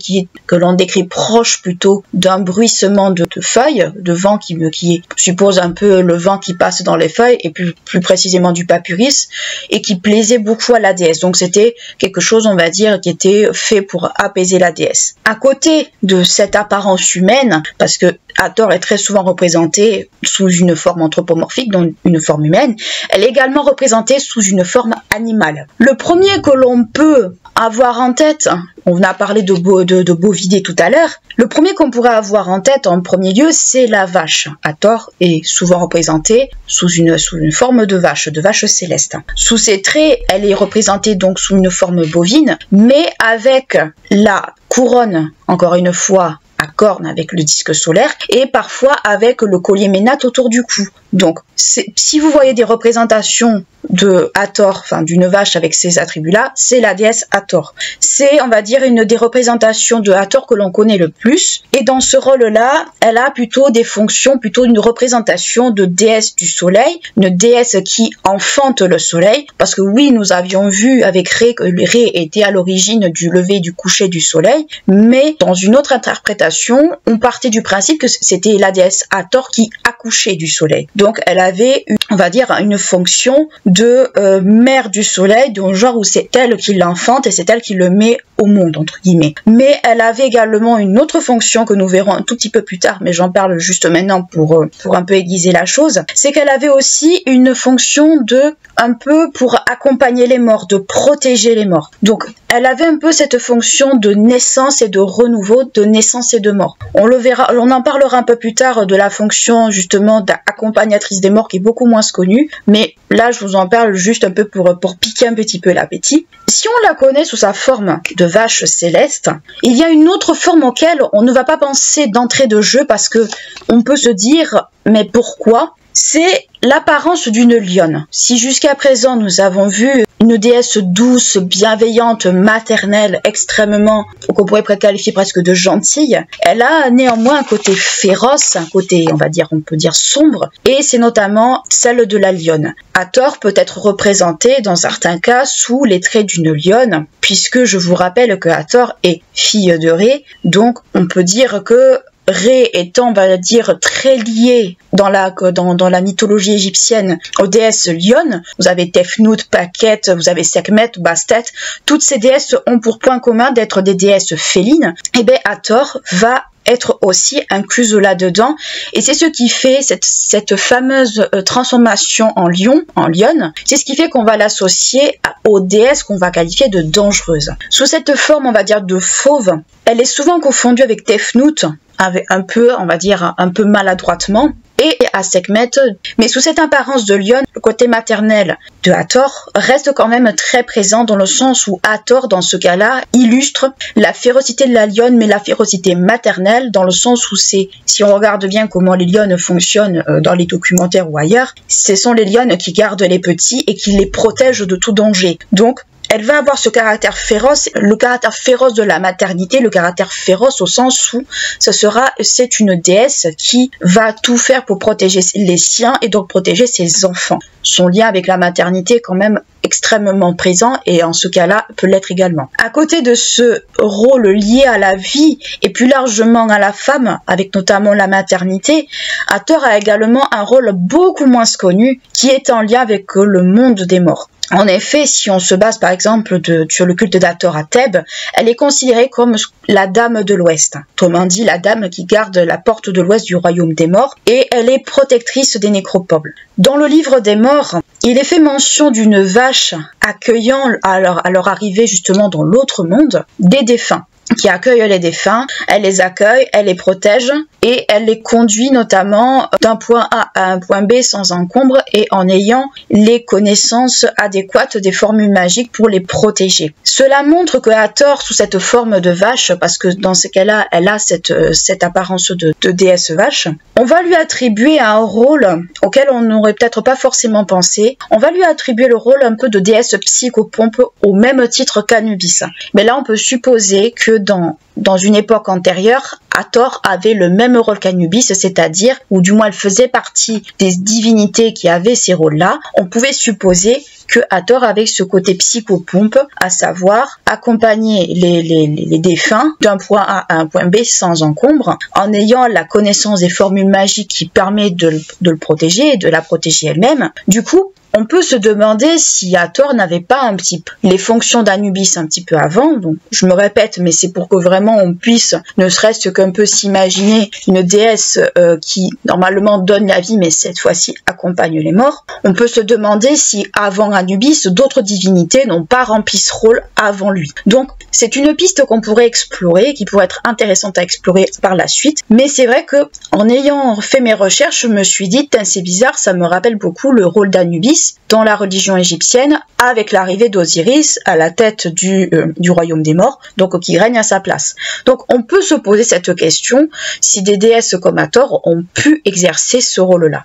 que l'on décrit proche plutôt d'un bruissement de feuilles, de vent qui suppose un peu le vent qui passe dans les feuilles, et plus précisément du papyrus, et qui plaisait beaucoup à la déesse. Donc c'était quelque chose, on va dire, qui était fait pour apaiser la déesse. À côté de cette apparence humaine, parce que Hathor est très souvent représentée sous une forme anthropomorphique, donc une forme humaine. Elle est également représentée sous une forme animale. Le premier que l'on peut avoir en tête, on a parlé de bovidé tout à l'heure, le premier qu'on pourrait avoir en tête en premier lieu, c'est la vache. Hathor est souvent représentée sous une forme de vache céleste. Sous ses traits, elle est représentée donc sous une forme bovine, mais avec la couronne, encore une fois, à cornes avec le disque solaire et parfois avec le collier ménate autour du cou. Donc, si vous voyez des représentations de Hathor, enfin d'une vache avec ces attributs-là, c'est la déesse Hathor. C'est, on va dire, une des représentations de Hathor que l'on connaît le plus. Et dans ce rôle-là, elle a plutôt des fonctions, plutôt une représentation de déesse du soleil, une déesse qui enfante le soleil. Parce que oui, nous avions vu avec Ré que Ré était à l'origine du lever et du coucher du soleil, mais dans une autre interprétation, on partait du principe que c'était la déesse Hathor qui accouchait du soleil. Donc, elle avait, on va dire, une fonction de mère du soleil, dans le genre où c'est elle qui l'enfante et c'est elle qui le met au monde, entre guillemets. Mais elle avait également une autre fonction que nous verrons un tout petit peu plus tard, mais j'en parle juste maintenant pour un peu aiguiser la chose, c'est qu'elle avait aussi une fonction de, un peu pour accompagner les morts, de protéger les morts. Donc, elle avait un peu cette fonction de naissance et de renouveau, de naissance et de mort. On le verra, on en parlera un peu plus tard de la fonction justement d'accompagnatrice des morts qui est beaucoup moins connue, mais là je vous en parle juste un peu pour piquer un petit peu l'appétit. Si on la connaît sous sa forme de vache céleste, il y a une autre forme auquel on ne va pas penser d'entrée de jeu parce que on peut se dire mais pourquoi ? C'est l'apparence d'une lionne. Si jusqu'à présent nous avons vu une déesse douce, bienveillante, maternelle, extrêmement, qu'on pourrait qualifier presque de gentille, elle a néanmoins un côté féroce, un côté, on peut dire sombre, et c'est notamment celle de la lionne. Hathor peut être représentée dans certains cas sous les traits d'une lionne, puisque je vous rappelle que Hathor est fille de Ré, donc on peut dire que Ré étant, on va dire, très liée dans la mythologie égyptienne aux déesses lionnes, vous avez Tefnut, Paquette, vous avez Sekhmet, Bastet, toutes ces déesses ont pour point commun d'être des déesses félines, et bien Hathor va être aussi incluse là-dedans, et c'est ce qui fait cette fameuse transformation en lionne, c'est ce qui fait qu'on va l'associer aux déesses qu'on va qualifier de dangereuses. Sous cette forme, on va dire, de fauve, elle est souvent confondue avec Tefnut, avec un peu, on va dire, un peu maladroitement, et à Sekhmet, mais sous cette apparence de lionne, le côté maternel de Hathor reste quand même très présent dans le sens où Hathor, dans ce cas-là, illustre la férocité de la lionne, mais la férocité maternelle, dans le sens où c'est, si on regarde bien comment les lionnes fonctionnent dans les documentaires ou ailleurs, ce sont les lionnes qui gardent les petits et qui les protègent de tout danger. Donc, elle va avoir ce caractère féroce, le caractère féroce de la maternité, le caractère féroce au sens où c'est une déesse qui va tout faire pour protéger les siens et donc protéger ses enfants. Son lien avec la maternité est quand même extrêmement présent et en ce cas-là peut l'être également. À côté de ce rôle lié à la vie et plus largement à la femme, avec notamment la maternité, Hathor a également un rôle beaucoup moins connu qui est en lien avec le monde des morts. En effet, si on se base par exemple sur le culte d'Hathor à Thèbes, elle est considérée comme la dame de l'Ouest, autrement dit la dame qui garde la porte de l'Ouest du royaume des morts, et elle est protectrice des nécropoles. Dans le livre des morts, il est fait mention d'une vache accueillant à leur arrivée justement dans l'autre monde des défunts, qui accueille les défunts, elle les accueille, elle les protège et elle les conduit notamment d'un point A à un point B sans encombre et en ayant les connaissances adéquates des formules magiques pour les protéger. Cela montre que Hathor, sous cette forme de vache, parce que dans ce cas-là, elle a cette apparence de déesse vache, on va lui attribuer un rôle auquel on n'aurait peut-être pas forcément pensé. On va lui attribuer le rôle un peu de déesse psychopompe au même titre qu'Anubis. Mais là, on peut supposer que dans une époque antérieure, Hathor avait le même rôle qu'Anubis, c'est-à-dire, ou du moins elle faisait partie des divinités qui avaient ces rôles-là. On pouvait supposer que Hathor avait ce côté psychopompe, à savoir accompagner les défunts d'un point A à un point B sans encombre, en ayant la connaissance des formules magiques qui permettent de le protéger et de la protéger elle-même. Du coup, on peut se demander si Hathor n'avait pas un petit peu les fonctions d'Anubis un petit peu avant. Donc, je me répète, mais c'est pour que vraiment on puisse, ne serait-ce qu'un peu s'imaginer une déesse qui normalement donne la vie, mais cette fois-ci accompagne les morts. On peut se demander si avant Anubis, d'autres divinités n'ont pas rempli ce rôle avant lui. Donc, c'est une piste qu'on pourrait explorer, qui pourrait être intéressante à explorer par la suite. Mais c'est vrai que en ayant fait mes recherches, je me suis dit, c'est bizarre, ça me rappelle beaucoup le rôle d'Anubis dans la religion égyptienne, avec l'arrivée d'Osiris à la tête du royaume des morts, donc qui règne à sa place. Donc on peut se poser cette question, si des déesses comme Hathor ont pu exercer ce rôle-là.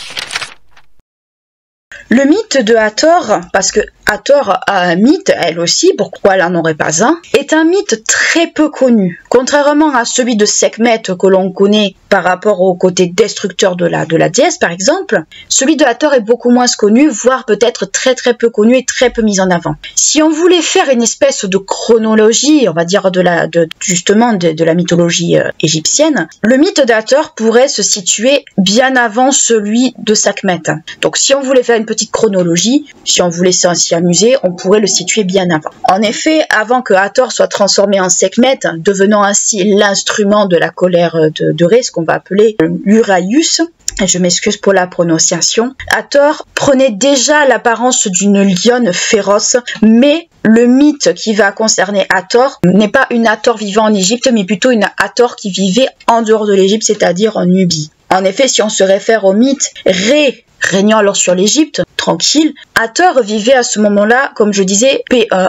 Le mythe de Hathor, parce que Hathor a un mythe, elle aussi, pourquoi elle n'en aurait pas un, est un mythe très peu connu. Contrairement à celui de Sekhmet que l'on connaît par rapport au côté destructeur de la déesse par exemple, celui de Hathor est beaucoup moins connu, voire peut-être très peu connu et très peu mis en avant. Si on voulait faire une espèce de chronologie, on va dire de la mythologie égyptienne, le mythe d'Hathor pourrait se situer bien avant celui de Sekhmet. Donc si on voulait faire une petite chronologie, si on voulait s'y amuser, on pourrait le situer bien avant. En effet, avant que Hathor soit transformé en Sekhmet, devenant ainsi l'instrument de la colère de Ré, ce qu'on va appeler l'Uraïus, je m'excuse pour la prononciation, Hathor prenait déjà l'apparence d'une lionne féroce, mais le mythe qui va concerner Hathor n'est pas une Hathor vivant en Égypte, mais plutôt une Hathor qui vivait en dehors de l'Égypte, c'est-à-dire en Nubie. En effet, si on se réfère au mythe, Ré régnant alors sur l'Égypte, tranquille, Hathor vivait à ce moment-là, comme je disais,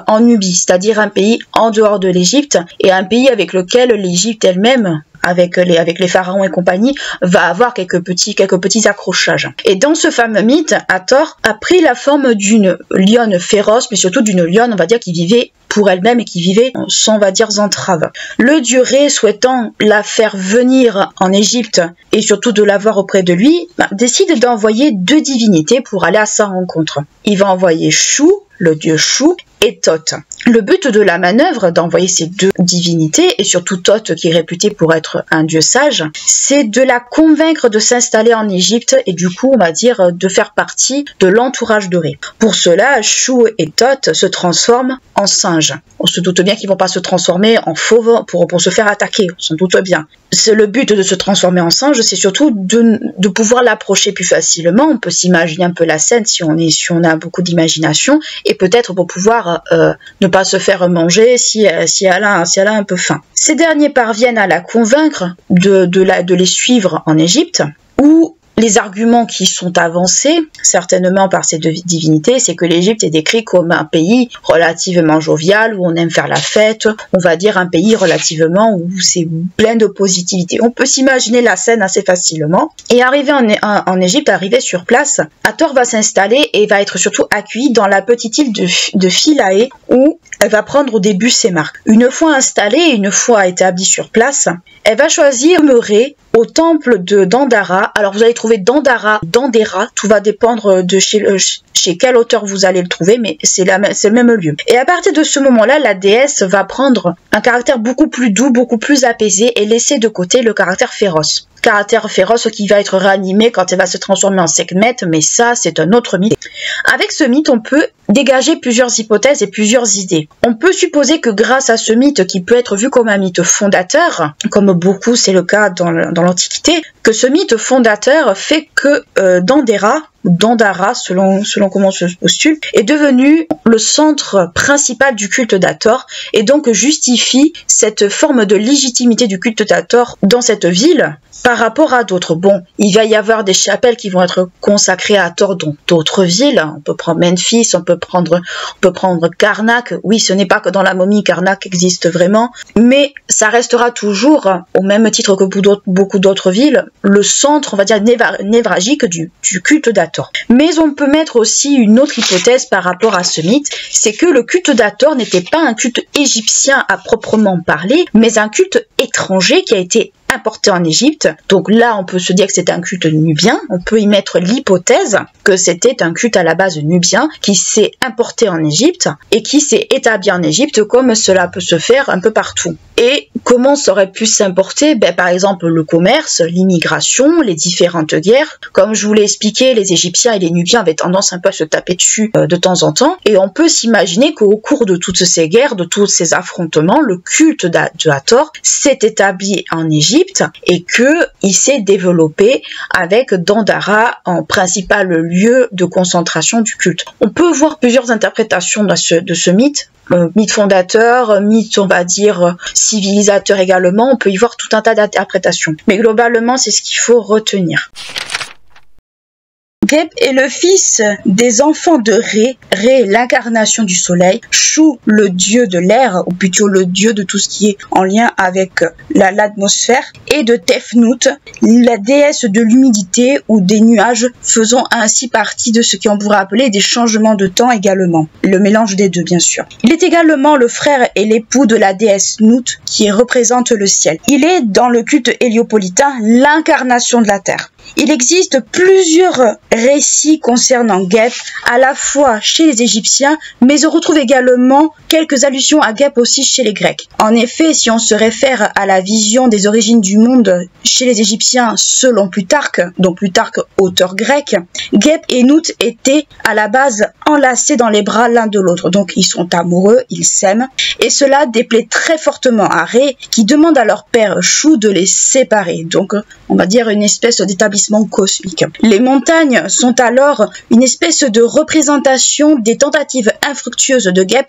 en Nubie, c'est-à-dire un pays en dehors de l'Égypte, et un pays avec lequel l'Égypte elle-même, avec les pharaons et compagnie, va avoir quelques petits accrochages. Et dans ce fameux mythe, Hathor a pris la forme d'une lionne féroce, mais surtout d'une lionne, on va dire, qui vivait pour elle-même et qui vivait sans, on va dire, entrave. Le dieu Ré, souhaitant la faire venir en Égypte et surtout de l'avoir auprès de lui, décide d'envoyer 2 divinités pour aller à sa rencontre. Il va envoyer Shu, le dieu Shu, et Thoth. Le but de la manœuvre d'envoyer ces 2 divinités, et surtout Thoth qui est réputé pour être un dieu sage, c'est de la convaincre de s'installer en Égypte et du coup, on va dire, de faire partie de l'entourage de Ré. Pour cela, Shu et Thoth se transforment en singes. On se doute bien qu'ils vont pas se transformer en fauves pour se faire attaquer, on s'en doute bien. C'est le but de se transformer en singe, c'est surtout de pouvoir l'approcher plus facilement. On peut s'imaginer un peu la scène si on a beaucoup d'imagination, et peut-être pour pouvoir ne pas se faire manger si elle a un peu faim. Ces derniers parviennent à la convaincre de les suivre en Égypte, où les arguments qui sont avancés, certainement par ces 2 divinités, c'est que l'Égypte est décrit comme un pays relativement jovial, où on aime faire la fête, on va dire un pays relativement où c'est plein de positivité. On peut s'imaginer la scène assez facilement. Et arrivé en Égypte, arrivé sur place, Hathor va s'installer et va être surtout accueilli dans la petite île de Philae, où elle va prendre au début ses marques. Une fois installée, une fois établie sur place, elle va choisir de demeurer au temple de Dandara. Alors vous allez trouver Dandara, Dandera, tout va dépendre de chez quel auteur vous allez le trouver, mais c'est le même lieu. Et à partir de ce moment-là, la déesse va prendre un caractère beaucoup plus doux, beaucoup plus apaisé et laisser de côté le caractère féroce. Caractère féroce qui va être réanimé quand elle va se transformer en Sekhmet, mais ça c'est un autre mythe. Avec ce mythe, on peut dégager plusieurs hypothèses et plusieurs idées. On peut supposer que grâce à ce mythe qui peut être vu comme un mythe fondateur, comme beaucoup c'est le cas dans l'Antiquité, que ce mythe fondateur fait que Dandara, selon comment on se postule, est devenu le centre principal du culte d'Hathor et donc justifie cette forme de légitimité du culte d'Hathor dans cette ville par rapport à d'autres. Bon, il va y avoir des chapelles qui vont être consacrées à Hathor dans d'autres villes. On peut prendre Memphis, on peut prendre Karnak. Oui, ce n'est pas que dans la momie, Karnak existe vraiment, mais ça restera toujours, au même titre que beaucoup d'autres villes, le centre, on va dire, névralgique du culte d'Hathor. Mais on peut mettre aussi une autre hypothèse par rapport à ce mythe, c'est que le culte d'Hathor n'était pas un culte égyptien à proprement parler, mais un culte étranger qui a été importé en Égypte. Donc là, on peut se dire que c'est un culte nubien. On peut y mettre l'hypothèse que c'était un culte à la base nubien qui s'est importé en Égypte et qui s'est établi en Égypte comme cela peut se faire un peu partout. Et comment ça aurait pu s'importer? Par exemple, le commerce, l'immigration, les différentes guerres. Comme je vous l'ai expliqué, les Égyptiens et les Nubiens avaient tendance un peu à se taper dessus de temps en temps. Et on peut s'imaginer qu'au cours de toutes ces guerres, de tous ces affrontements, le culte de Hathor s'est établi en Égypte et qu'il s'est développé avec Dandara en principal lieu de concentration du culte. On peut voir plusieurs interprétations de ce mythe. Mythe fondateur, mythe on va dire civilisateur également, on peut y voir tout un tas d'interprétations. Mais globalement, c'est ce qu'il faut retenir. Geb est le fils des enfants de Ré, Ré l'incarnation du soleil, Chou le dieu de l'air, ou plutôt le dieu de tout ce qui est en lien avec l'atmosphère, et de Tefnout, la déesse de l'humidité ou des nuages, faisant ainsi partie de ce qu'on pourrait appeler des changements de temps également, le mélange des deux bien sûr. Il est également le frère et l'époux de la déesse Nout qui représente le ciel. Il est dans le culte héliopolitain l'incarnation de la terre. Il existe plusieurs récits concernant Geb, à la fois chez les Égyptiens, mais on retrouve également quelques allusions à Geb aussi chez les Grecs. En effet, si on se réfère à la vision des origines du monde chez les Égyptiens selon Plutarque, donc Plutarque auteur grec, Geb et Nout étaient à la base enlacés dans les bras l'un de l'autre. Donc ils sont amoureux, ils s'aiment, et cela déplaît très fortement à Ré, qui demande à leur père Chou de les séparer. Donc on va dire une espèce d'établissement cosmique. Les montagnes sont alors une espèce de représentation des tentatives infructueuses de Geb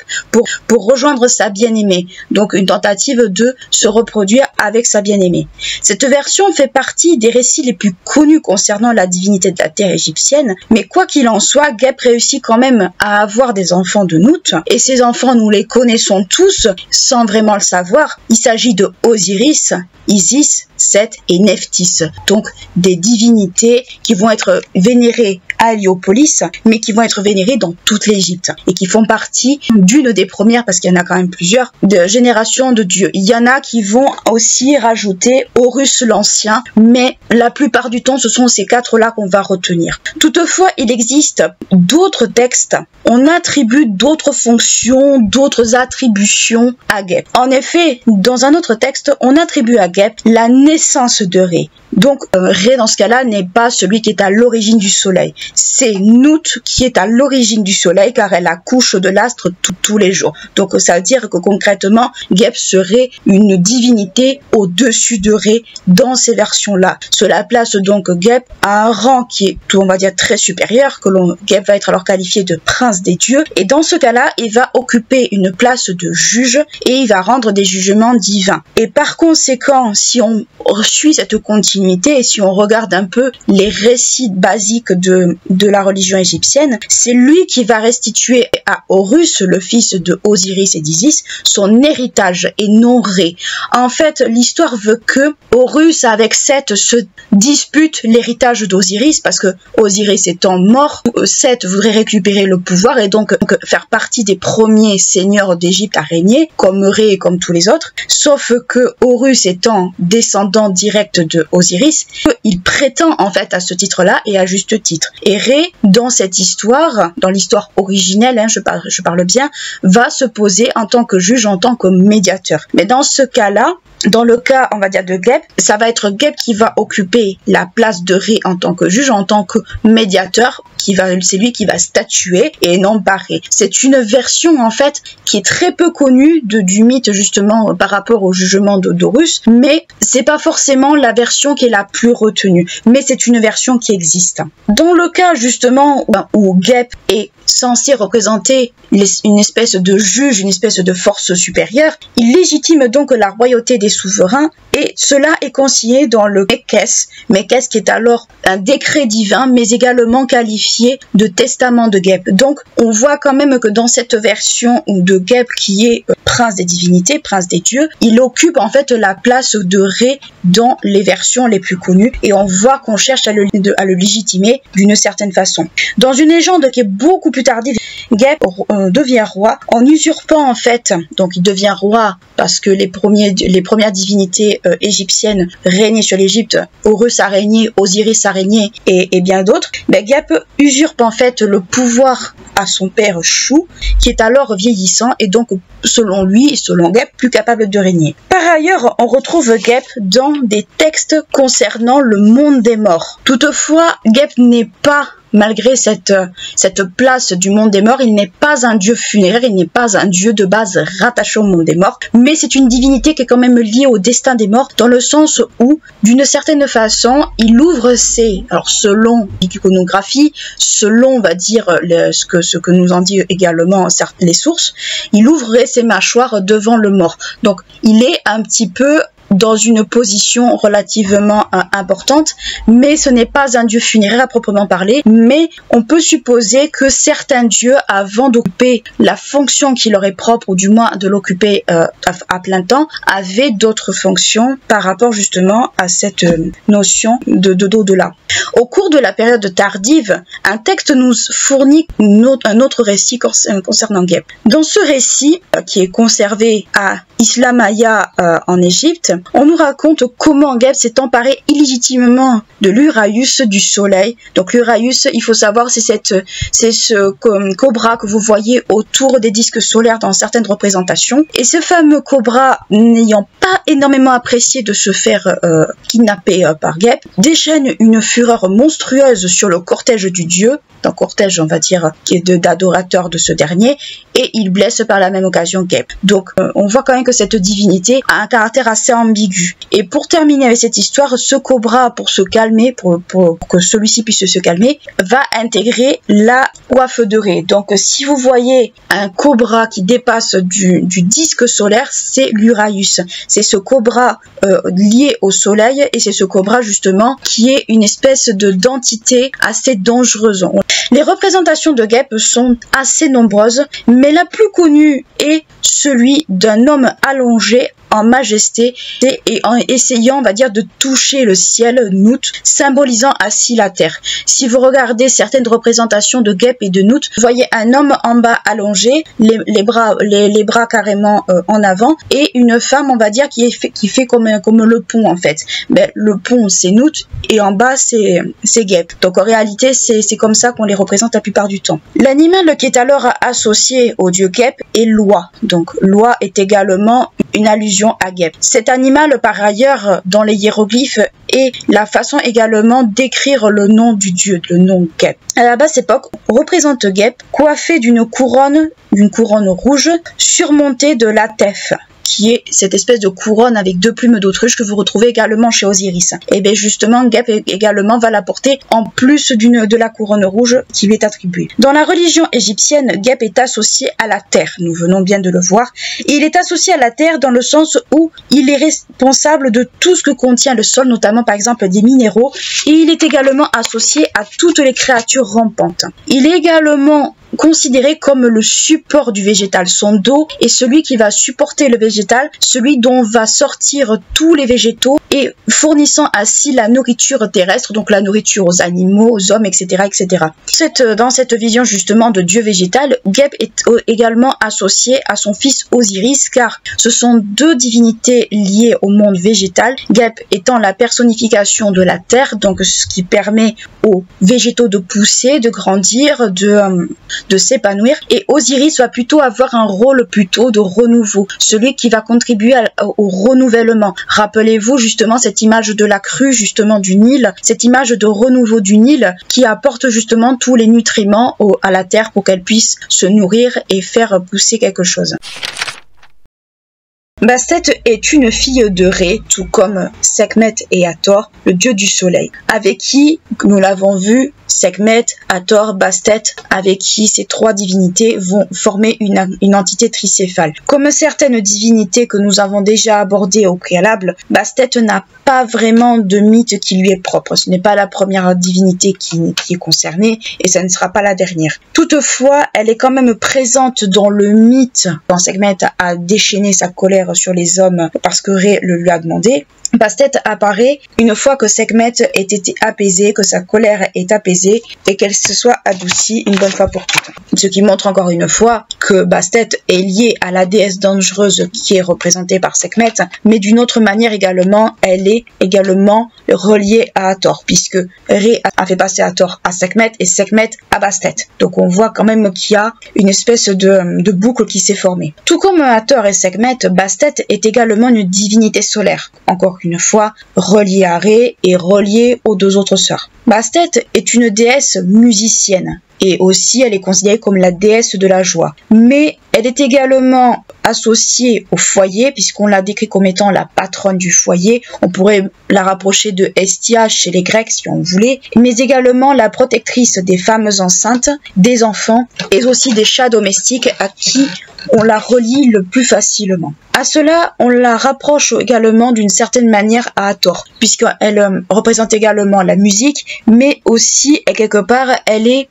pour rejoindre sa bien-aimée. Donc une tentative de se reproduire avec sa bien-aimée. Cette version fait partie des récits les plus connus concernant la divinité de la terre égyptienne, mais quoi qu'il en soit, Geb réussit quand même à avoir des enfants de Nout, et ces enfants nous les connaissons tous sans vraiment le savoir. Il s'agit de Osiris, Isis, Seth et Nephthys, donc des divinités qui vont être vénérées à Héliopolis, mais qui vont être vénérées dans toute l'Égypte et qui font partie d'une des premières, parce qu'il y en a quand même plusieurs, de générations de dieux. Il y en a qui vont aussi rajouter Horus l'Ancien, mais la plupart du temps, ce sont ces quatre-là qu'on va retenir. Toutefois, il existe d'autres textes. On attribue d'autres fonctions, d'autres attributions à Geb. En effet, dans un autre texte, on attribue à Geb la naissance de Ré. Donc Ré dans ce cas-là n'est pas celui qui est à l'origine du soleil, c'est Nout qui est à l'origine du soleil car elle accouche de l'astre tous les jours. Donc ça veut dire que concrètement Geb serait une divinité au-dessus de Ré dans ces versions-là. Cela place donc Geb à un rang qui est, on va dire, très supérieur, Geb va être alors qualifié de prince des dieux, et dans ce cas-là il va occuper une place de juge et il va rendre des jugements divins. Et par conséquent, si on suit cette continuité et si on regarde un peu les récits basiques de la religion égyptienne, c'est lui qui va restituer à Horus, le fils de Osiris et d'Isis, son héritage et non Ré. En fait, l'histoire veut que Horus avec Seth se dispute l'héritage d'Osiris parce que Osiris étant mort, Seth voudrait récupérer le pouvoir et donc faire partie des premiers seigneurs d'Égypte à régner, comme Ré et comme tous les autres. Sauf que Horus étant descendant direct de Osiris, il prétend en fait à ce titre-là et à juste titre. Et Ré, dans cette histoire, dans l'histoire originelle, je parle bien, va se poser en tant que juge, en tant que médiateur. Mais dans ce cas-là, dans le cas, on va dire, de Geb, ça va être Geb qui va occuper la place de Ré en tant que juge, en tant que médiateur, c'est lui qui va statuer et non pas Ré. C'est une version, en fait, qui est très peu connue du mythe, justement, par rapport au jugement d'Horus, mais c'est pas forcément la version qui est la plus retenue, mais c'est une version qui existe. Dans le cas, justement, où Geb est censé représenter une espèce de juge, une espèce de force supérieure, il légitime donc la royauté des souverains et cela est consigné dans le Mekès qui est alors un décret divin mais également qualifié de testament de Geb. Donc on voit quand même que dans cette version de Geb qui est prince des divinités, prince des dieux, il occupe en fait la place de Ré dans les versions les plus connues et on voit qu'on cherche à le légitimer d'une certaine façon. Dans une légende qui est beaucoup plus tardive, Geb devient roi en usurpant en fait, donc il devient roi parce que les premières divinités égyptiennes régnaient sur l'Égypte, Horus a régné, Osiris a régné et bien d'autres. Geb usurpe en fait le pouvoir à son père Chou, qui est alors vieillissant et donc selon lui et selon Geb plus capable de régner. Par ailleurs, on retrouve Geb dans des textes concernant le monde des morts. Toutefois, Geb n'est pas, malgré cette place du monde des morts, il n'est pas un dieu funéraire, il n'est pas un dieu de base rattaché au monde des morts, mais c'est une divinité qui est quand même liée au destin des morts, dans le sens où, d'une certaine façon, il ouvre alors selon l'iconographie, selon, on va dire, ce que nous en dit également les sources, il ouvrait ses mâchoires devant le mort. Donc, il est un petit peu dans une position relativement importante, mais ce n'est pas un dieu funéraire à proprement parler, mais on peut supposer que certains dieux, avant d'occuper la fonction qui leur est propre, ou du moins de l'occuper à plein temps, avaient d'autres fonctions par rapport justement à cette notion d'au-delà. Au cours de la période tardive, un texte nous fournit un autre récit concernant Geb. Dans ce récit, qui est conservé à Islamaya en Égypte, on nous raconte comment Geb s'est emparé illégitimement de l'Uraïus du soleil. Donc l'Uraïus, il faut savoir, c'est ce cobra que vous voyez autour des disques solaires dans certaines représentations. Et ce fameux cobra, n'ayant pas énormément apprécié de se faire kidnapper par Geb, déchaîne une fureur monstrueuse sur le cortège du dieu, un cortège, on va dire, qui est d'adorateurs de ce dernier, et il blesse par la même occasion Geb. Donc on voit quand même que cette divinité a un caractère assez ambigu. Et pour terminer avec cette histoire, ce cobra, pour se calmer, pour que celui-ci puisse se calmer, va intégrer la coiffe de Ré. Donc si vous voyez un cobra qui dépasse du disque solaire, c'est l'Uraïus. C'est ce cobra lié au soleil, et c'est ce cobra justement qui est une espèce d'entité assez dangereuse. Les représentations de Geb sont assez nombreuses, mais la plus connue est celui d'un homme allongé en majesté et en essayant, on va dire, de toucher le ciel, Nout, symbolisant ainsi la terre. Si vous regardez certaines représentations de Geb et de Nout, vous voyez un homme en bas allongé, les bras carrément en avant, et une femme, on va dire, qui fait comme le pont en fait. Mais le pont c'est Nout et en bas c'est Geb. Donc en réalité c'est comme ça qu'on les représente la plupart du temps. L'animal qui est alors associé au dieu Geb est l'oie. Donc l'oie est également une allusion à Geb. Cet animal, par ailleurs, dans les hiéroglyphes, est la façon également d'écrire le nom du dieu, le nom Geb. À la basse époque, on représente Geb coiffé d'une couronne rouge surmontée de la tef, qui est cette espèce de couronne avec deux plumes d'autruche que vous retrouvez également chez Osiris. Et bien justement, Geb également va la porter en plus de la couronne rouge qui lui est attribuée. Dans la religion égyptienne, Geb est associé à la terre, nous venons bien de le voir, et il est associé à la terre dans le sens où il est responsable de tout ce que contient le sol, notamment par exemple des minéraux, et il est également associé à toutes les créatures rampantes. Il est également considéré comme le support du végétal. Son dos est celui qui va supporter le végétal, celui dont va sortir tous les végétaux et fournissant ainsi la nourriture terrestre, donc la nourriture aux animaux, aux hommes, etc. etc. Dans cette vision justement de dieu végétal, Geb est également associé à son fils Osiris, car ce sont deux divinités liées au monde végétal, Geb étant la personnification de la terre, donc ce qui permet aux végétaux de pousser, de grandir, de s'épanouir, et Osiris va plutôt avoir un rôle plutôt de renouveau, celui qui va contribuer au renouvellement. Rappelez-vous justement cette image de la crue justement du Nil, cette image de renouveau du Nil qui apporte justement tous les nutriments à la terre pour qu'elle puisse se nourrir et faire pousser quelque chose. Bastet est une fille de Ré, tout comme Sekhmet et Hathor, le dieu du soleil, avec qui, nous l'avons vu, Sekhmet, Hathor, Bastet, avec qui ces trois divinités vont former une entité tricéphale. Comme certaines divinités que nous avons déjà abordées au préalable, Bastet n'a pas vraiment de mythe qui lui est propre. Ce n'est pas la première divinité qui est concernée et ça ne sera pas la dernière. Toutefois, elle est quand même présente dans le mythe quand Sekhmet a déchaîné sa colère sur les hommes parce que Ré le lui a demandé. Bastet apparaît une fois que Sekhmet ait été apaisé, que sa colère est apaisée et qu'elle se soit adoucie une bonne fois pour toutes. Ce qui montre encore une fois que Bastet est liée à la déesse dangereuse qui est représentée par Sekhmet, mais d'une autre manière également, elle est également reliée à Hathor, puisque Ré a fait passer Hathor à Sekhmet et Sekhmet à Bastet. Donc on voit quand même qu'il y a une espèce de boucle qui s'est formée. Tout comme Hathor et Sekhmet, Bastet est également une divinité solaire, encore une fois reliée à Ré et reliée aux deux autres sœurs. Bastet est une déesse musicienne. Et aussi, elle est considérée comme la déesse de la joie. Mais elle est également associée au foyer, puisqu'on l'a décrit comme étant la patronne du foyer. On pourrait la rapprocher de Hestia chez les Grecs, si on voulait. Mais également la protectrice des femmes enceintes, des enfants, et aussi des chats domestiques à qui on la relie le plus facilement. À cela, on la rapproche également d'une certaine manière à Hathor, puisqu'elle représente également la musique, mais aussi, et quelque part, elle est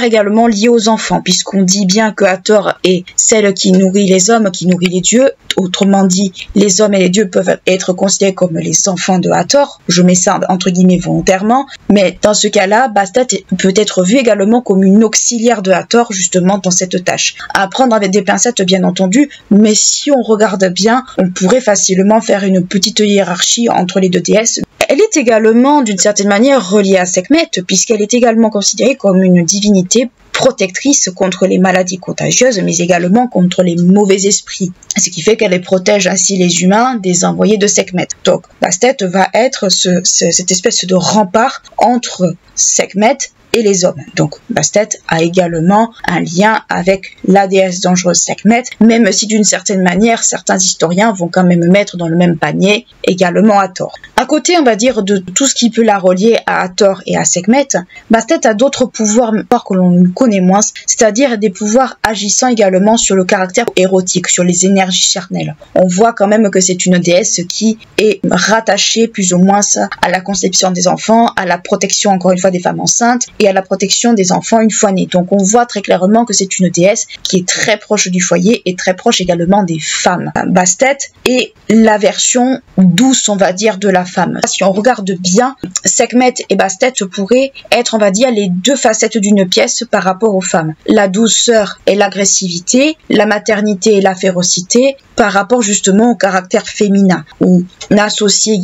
également liée aux enfants, puisqu'on dit bien que Hathor est celle qui nourrit les hommes, qui nourrit les dieux. Autrement dit, les hommes et les dieux peuvent être considérés comme les enfants de Hathor. Je mets ça entre guillemets volontairement, mais dans ce cas-là, Bastet peut être vue également comme une auxiliaire de Hathor, justement dans cette tâche. À prendre avec des pincettes, bien entendu, mais si on regarde bien, on pourrait facilement faire une petite hiérarchie entre les deux déesses. Elle est également, d'une certaine manière, reliée à Sekhmet, puisqu'elle est également considérée comme une divinité protectrice contre les maladies contagieuses, mais également contre les mauvais esprits. Ce qui fait qu'elle protège ainsi les humains des envoyés de Sekhmet. Donc, Bastet va être cette espèce de rempart entre Sekhmet et les hommes. Donc Bastet a également un lien avec la déesse dangereuse Sekhmet, même si d'une certaine manière, certains historiens vont quand même mettre dans le même panier également Hathor. À côté, on va dire, de tout ce qui peut la relier à Hathor et à Sekhmet, Bastet a d'autres pouvoirs que l'on connaît moins, c'est-à-dire des pouvoirs agissant également sur le caractère érotique, sur les énergies charnelles. On voit quand même que c'est une déesse qui est rattachée plus ou moins à la conception des enfants, à la protection encore une fois des femmes enceintes, et à la protection des enfants une fois nés. Donc on voit très clairement que c'est une déesse qui est très proche du foyer et très proche également des femmes. Bastet est la version douce, on va dire, de la femme. Si on regarde bien, Sekhmet et Bastet pourraient être, on va dire, les deux facettes d'une pièce par rapport aux femmes. La douceur et l'agressivité, la maternité et la férocité, par rapport justement au caractère féminin. On associe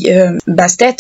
Bastet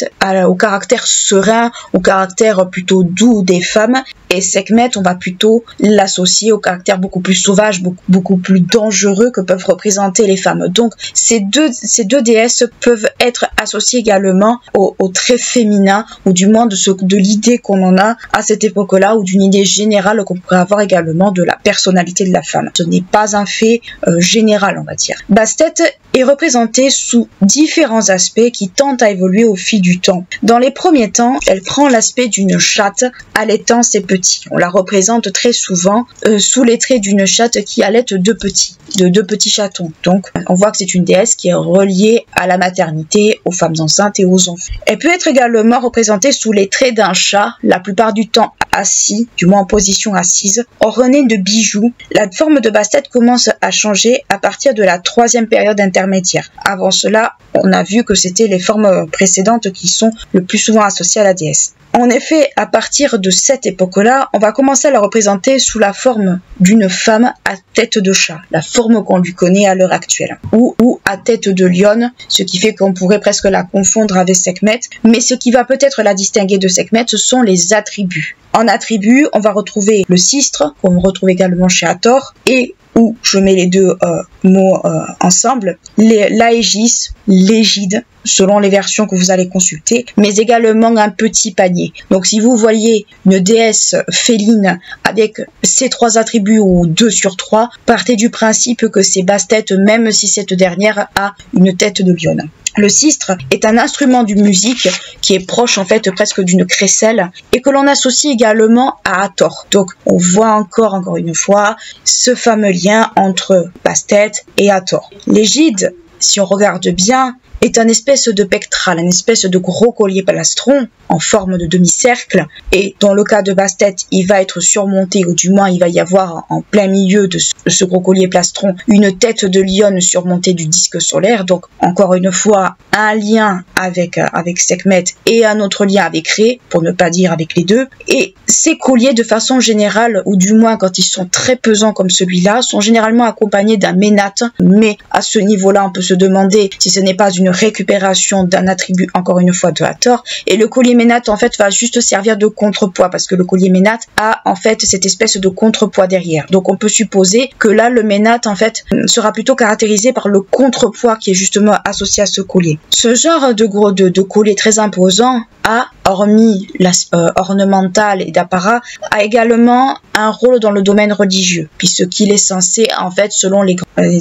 au caractère serein, au caractère plutôt doux des femmes, et Sekhmet, on va plutôt l'associer au caractère beaucoup plus sauvage, beaucoup plus dangereux que peuvent représenter les femmes. Donc ces deux déesses peuvent être associées également au trait féminin, ou du moins de l'idée qu'on en a à cette époque-là, ou d'une idée générale qu'on pourrait avoir également de la personnalité de la femme. Ce n'est pas un fait général, on va dire. Bastet est représentée sous différents aspects qui tentent à évoluer au fil du temps. Dans les premiers temps, elle prend l'aspect d'une chatte allaitant ses petits. On la représente très souvent sous les traits d'une chatte qui allaite deux petits chatons. Donc, on voit que c'est une déesse qui est reliée à la maternité, aux femmes enceintes et aux enfants. Elle peut être également représentée sous les traits d'un chat, la plupart du temps assis, du moins en position assise, orné de bijoux. La forme de Bastet commence à changer à partir de la troisième période intermédiaire. Avant cela, on a vu que c'était les formes précédentes qui sont le plus souvent associées à la déesse. En effet, à partir de cette époque-là, on va commencer à la représenter sous la forme d'une femme à tête de chat, la forme qu'on lui connaît à l'heure actuelle, ou à tête de lionne, ce qui fait qu'on pourrait presque la confondre avec Sekhmet, mais ce qui va peut-être la distinguer de Sekhmet, ce sont les attributs. En attributs, on va retrouver le cistre, qu'on retrouve également chez Hathor, et où je mets les deux mots ensemble, l'aégis, l'égide, selon les versions que vous allez consulter, mais également un petit panier. Donc si vous voyez une déesse féline avec ces trois attributs ou 2 sur 3, partez du principe que c'est Bastet, même si cette dernière a une tête de lionne. Le sistre est un instrument de musique qui est proche en fait presque d'une crécelle et que l'on associe également à Hathor. Donc on voit encore une fois ce fameux lien entre Bastet et Hathor. L'égide, si on regarde bien, est un espèce de pectral, un espèce de gros collier plastron en forme de demi-cercle. Et dans le cas de Bastet, il va être surmonté, ou du moins il va y avoir en plein milieu de ce gros collier plastron une tête de lionne surmontée du disque solaire. Donc encore une fois, un lien avec Sekhmet et un autre lien avec Ré, pour ne pas dire avec les deux. Et ces colliers, de façon générale, ou du moins quand ils sont très pesants comme celui-là, sont généralement accompagnés d'un ménate. Mais à ce niveau-là, on peut se demander si ce n'est pas une récupération d'un attribut, encore une fois, de Hathor. Et le collier ménate, en fait, va juste servir de contrepoids, parce que le collier ménate a, en fait, cette espèce de contrepoids derrière. Donc on peut supposer que là, le ménate, en fait, sera plutôt caractérisé par le contrepoids qui est justement associé à ce collier. Ce genre de collier très imposant a, hormis l'aspect ornemental et d'apparat, a également un rôle dans le domaine religieux, puisqu'il est censé, en fait, selon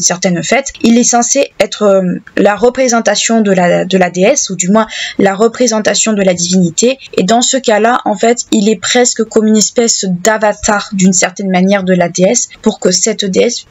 certaines fêtes, il est censé être la représentation de la déesse, ou du moins la représentation de la divinité. Et dans ce cas-là, en fait, il est presque comme une espèce d'avatar d'une certaine manière de la déesse, pour que cette déesse,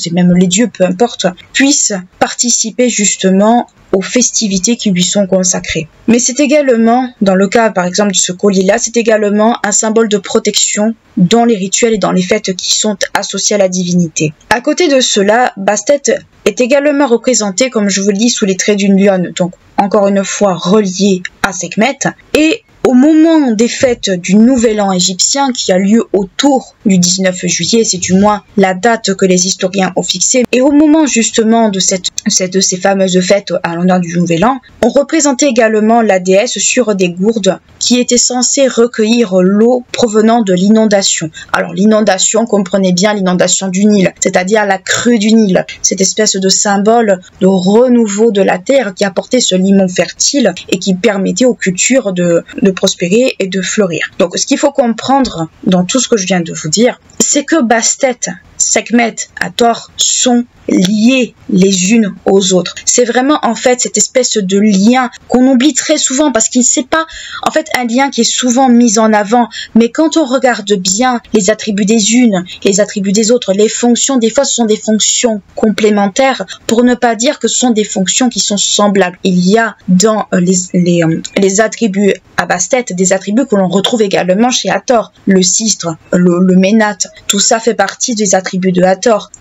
et même les dieux, peu importe, puissent participer justement aux festivités qui lui sont consacrées. Mais c'est également, dans le cas par exemple de ce collier-là, c'est également un symbole de protection dans les rituels et dans les fêtes qui sont associées à la divinité. À côté de cela, Bastet est également représenté, comme je vous le dis, sous les traits d'une lionne, donc encore une fois relié à Sekhmet. Et au moment des fêtes du Nouvel An égyptien, qui a lieu autour du 19 juillet, c'est du moins la date que les historiens ont fixée, et au moment justement de ces fameuses fêtes à l'honneur du Nouvel An, on représentait également la déesse sur des gourdes qui étaient censées recueillir l'eau provenant de l'inondation. Alors l'inondation, comprenez bien l'inondation du Nil, c'est-à-dire la crue du Nil, cette espèce de symbole de renouveau de la terre qui apportait ce limon fertile et qui permettait aux cultures de prospérer et de fleurir. Donc ce qu'il faut comprendre dans tout ce que je viens de vous dire, c'est que Bastet, Sekhmet, Hathor sont liés les unes aux autres. C'est vraiment en fait cette espèce de lien qu'on oublie très souvent parce qu'il ne sait pas, en fait un lien qui est souvent mis en avant, mais quand on regarde bien les attributs des unes, les attributs des autres, les fonctions, des fois ce sont des fonctions complémentaires, pour ne pas dire que ce sont des fonctions qui sont semblables. Il y a dans les attributs à Bastet des attributs que l'on retrouve également chez Hathor, le sistre, le ménate, tout ça fait partie des attributs de Hathor.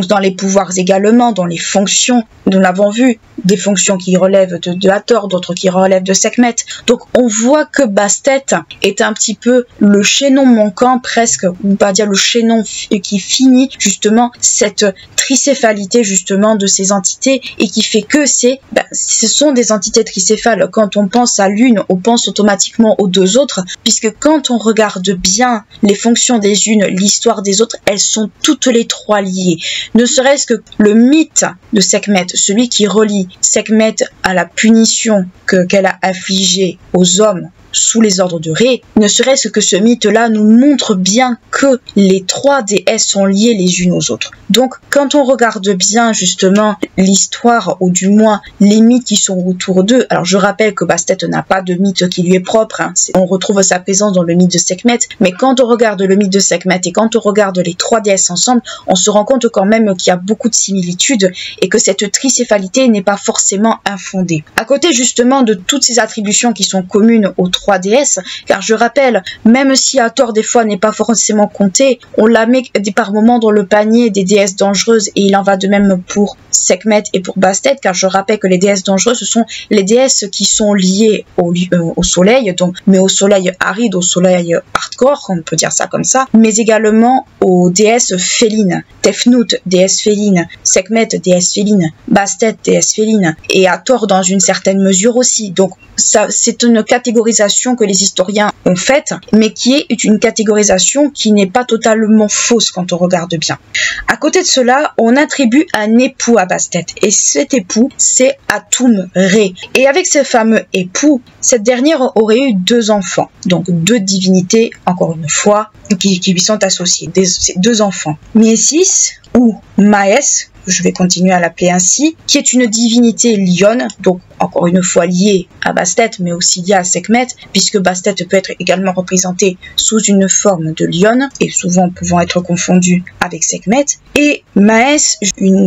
Dans les pouvoirs également, dans les fonctions, nous l'avons vu, des fonctions qui relèvent de Hathor, d'autres qui relèvent de Sekhmet. Donc on voit que Bastet est un petit peu le chaînon manquant presque, ou pas dire le chaînon qui finit justement cette tricéphalité justement de ces entités et qui fait que ce sont des entités tricéphales. Quand on pense à l'une, on pense automatiquement aux deux autres, puisque quand on regarde bien les fonctions des unes, l'histoire des autres, elles sont toutes les trois liées. Ne serait-ce que le mythe de Sekhmet, celui qui relie Sekhmet à la punition qu'elle a infligée aux hommes sous les ordres de Ré, ne serait-ce que ce mythe-là nous montre bien que les trois déesses sont liées les unes aux autres. Donc, quand on regarde bien justement l'histoire, ou du moins les mythes qui sont autour d'eux, alors je rappelle que Bastet n'a pas de mythe qui lui est propre, on retrouve sa présence dans le mythe de Sekhmet, mais quand on regarde le mythe de Sekhmet et quand on regarde les trois déesses ensemble, on se rend compte quand même qu'il y a beaucoup de similitudes et que cette tricéphalité n'est pas forcément infondée. À côté justement de toutes ces attributions qui sont communes aux trois déesses, car je rappelle, même si Hathor des fois n'est pas forcément compté, on la met par moments dans le panier des déesses dangereuses, et il en va de même pour Sekhmet et pour Bastet, car je rappelle que les déesses dangereuses, ce sont les déesses qui sont liées au soleil, mais au soleil aride, au soleil hardcore, on peut dire ça comme ça, mais également aux déesses félines. Tefnut, déesse féline, Sekhmet, déesse féline, Bastet, déesse féline, et Hathor dans une certaine mesure aussi. Donc ça, c'est une catégorisation que les historiens ont faite, mais qui est une catégorisation qui n'est pas totalement fausse quand on regarde bien. À côté de cela, on attribue un époux à Bastet, et cet époux, c'est Atum Ré. Et avec ce fameux époux, cette dernière aurait eu 2 enfants, donc 2 divinités, encore une fois, qui lui sont associées, ces 2 enfants. Mésis ou Maès, je vais continuer à l'appeler ainsi, qui est une divinité lionne, donc encore une fois liée à Bastet, mais aussi liée à Sekhmet, puisque Bastet peut être également représenté sous une forme de lionne, et souvent pouvant être confondu avec Sekhmet, et Maès,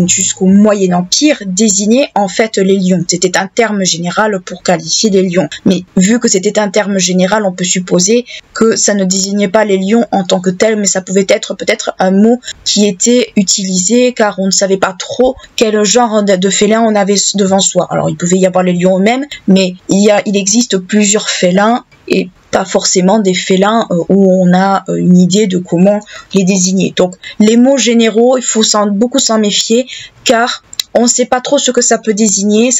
jusqu'au Moyen Empire, désignait en fait les lions. C'était un terme général pour qualifier les lions, mais vu que c'était un terme général, on peut supposer que ça ne désignait pas les lions en tant que tels, mais ça pouvait être peut-être un mot qui était utilisé car on ne savait pas trop quel genre de félin on avait devant soi. Alors il pouvait y avoir les lions eux-mêmes, mais il existe plusieurs félins et pas forcément des félins où on a une idée de comment les désigner. Donc les mots généraux, il faut beaucoup s'en méfier car on ne sait pas trop ce que ça peut désigner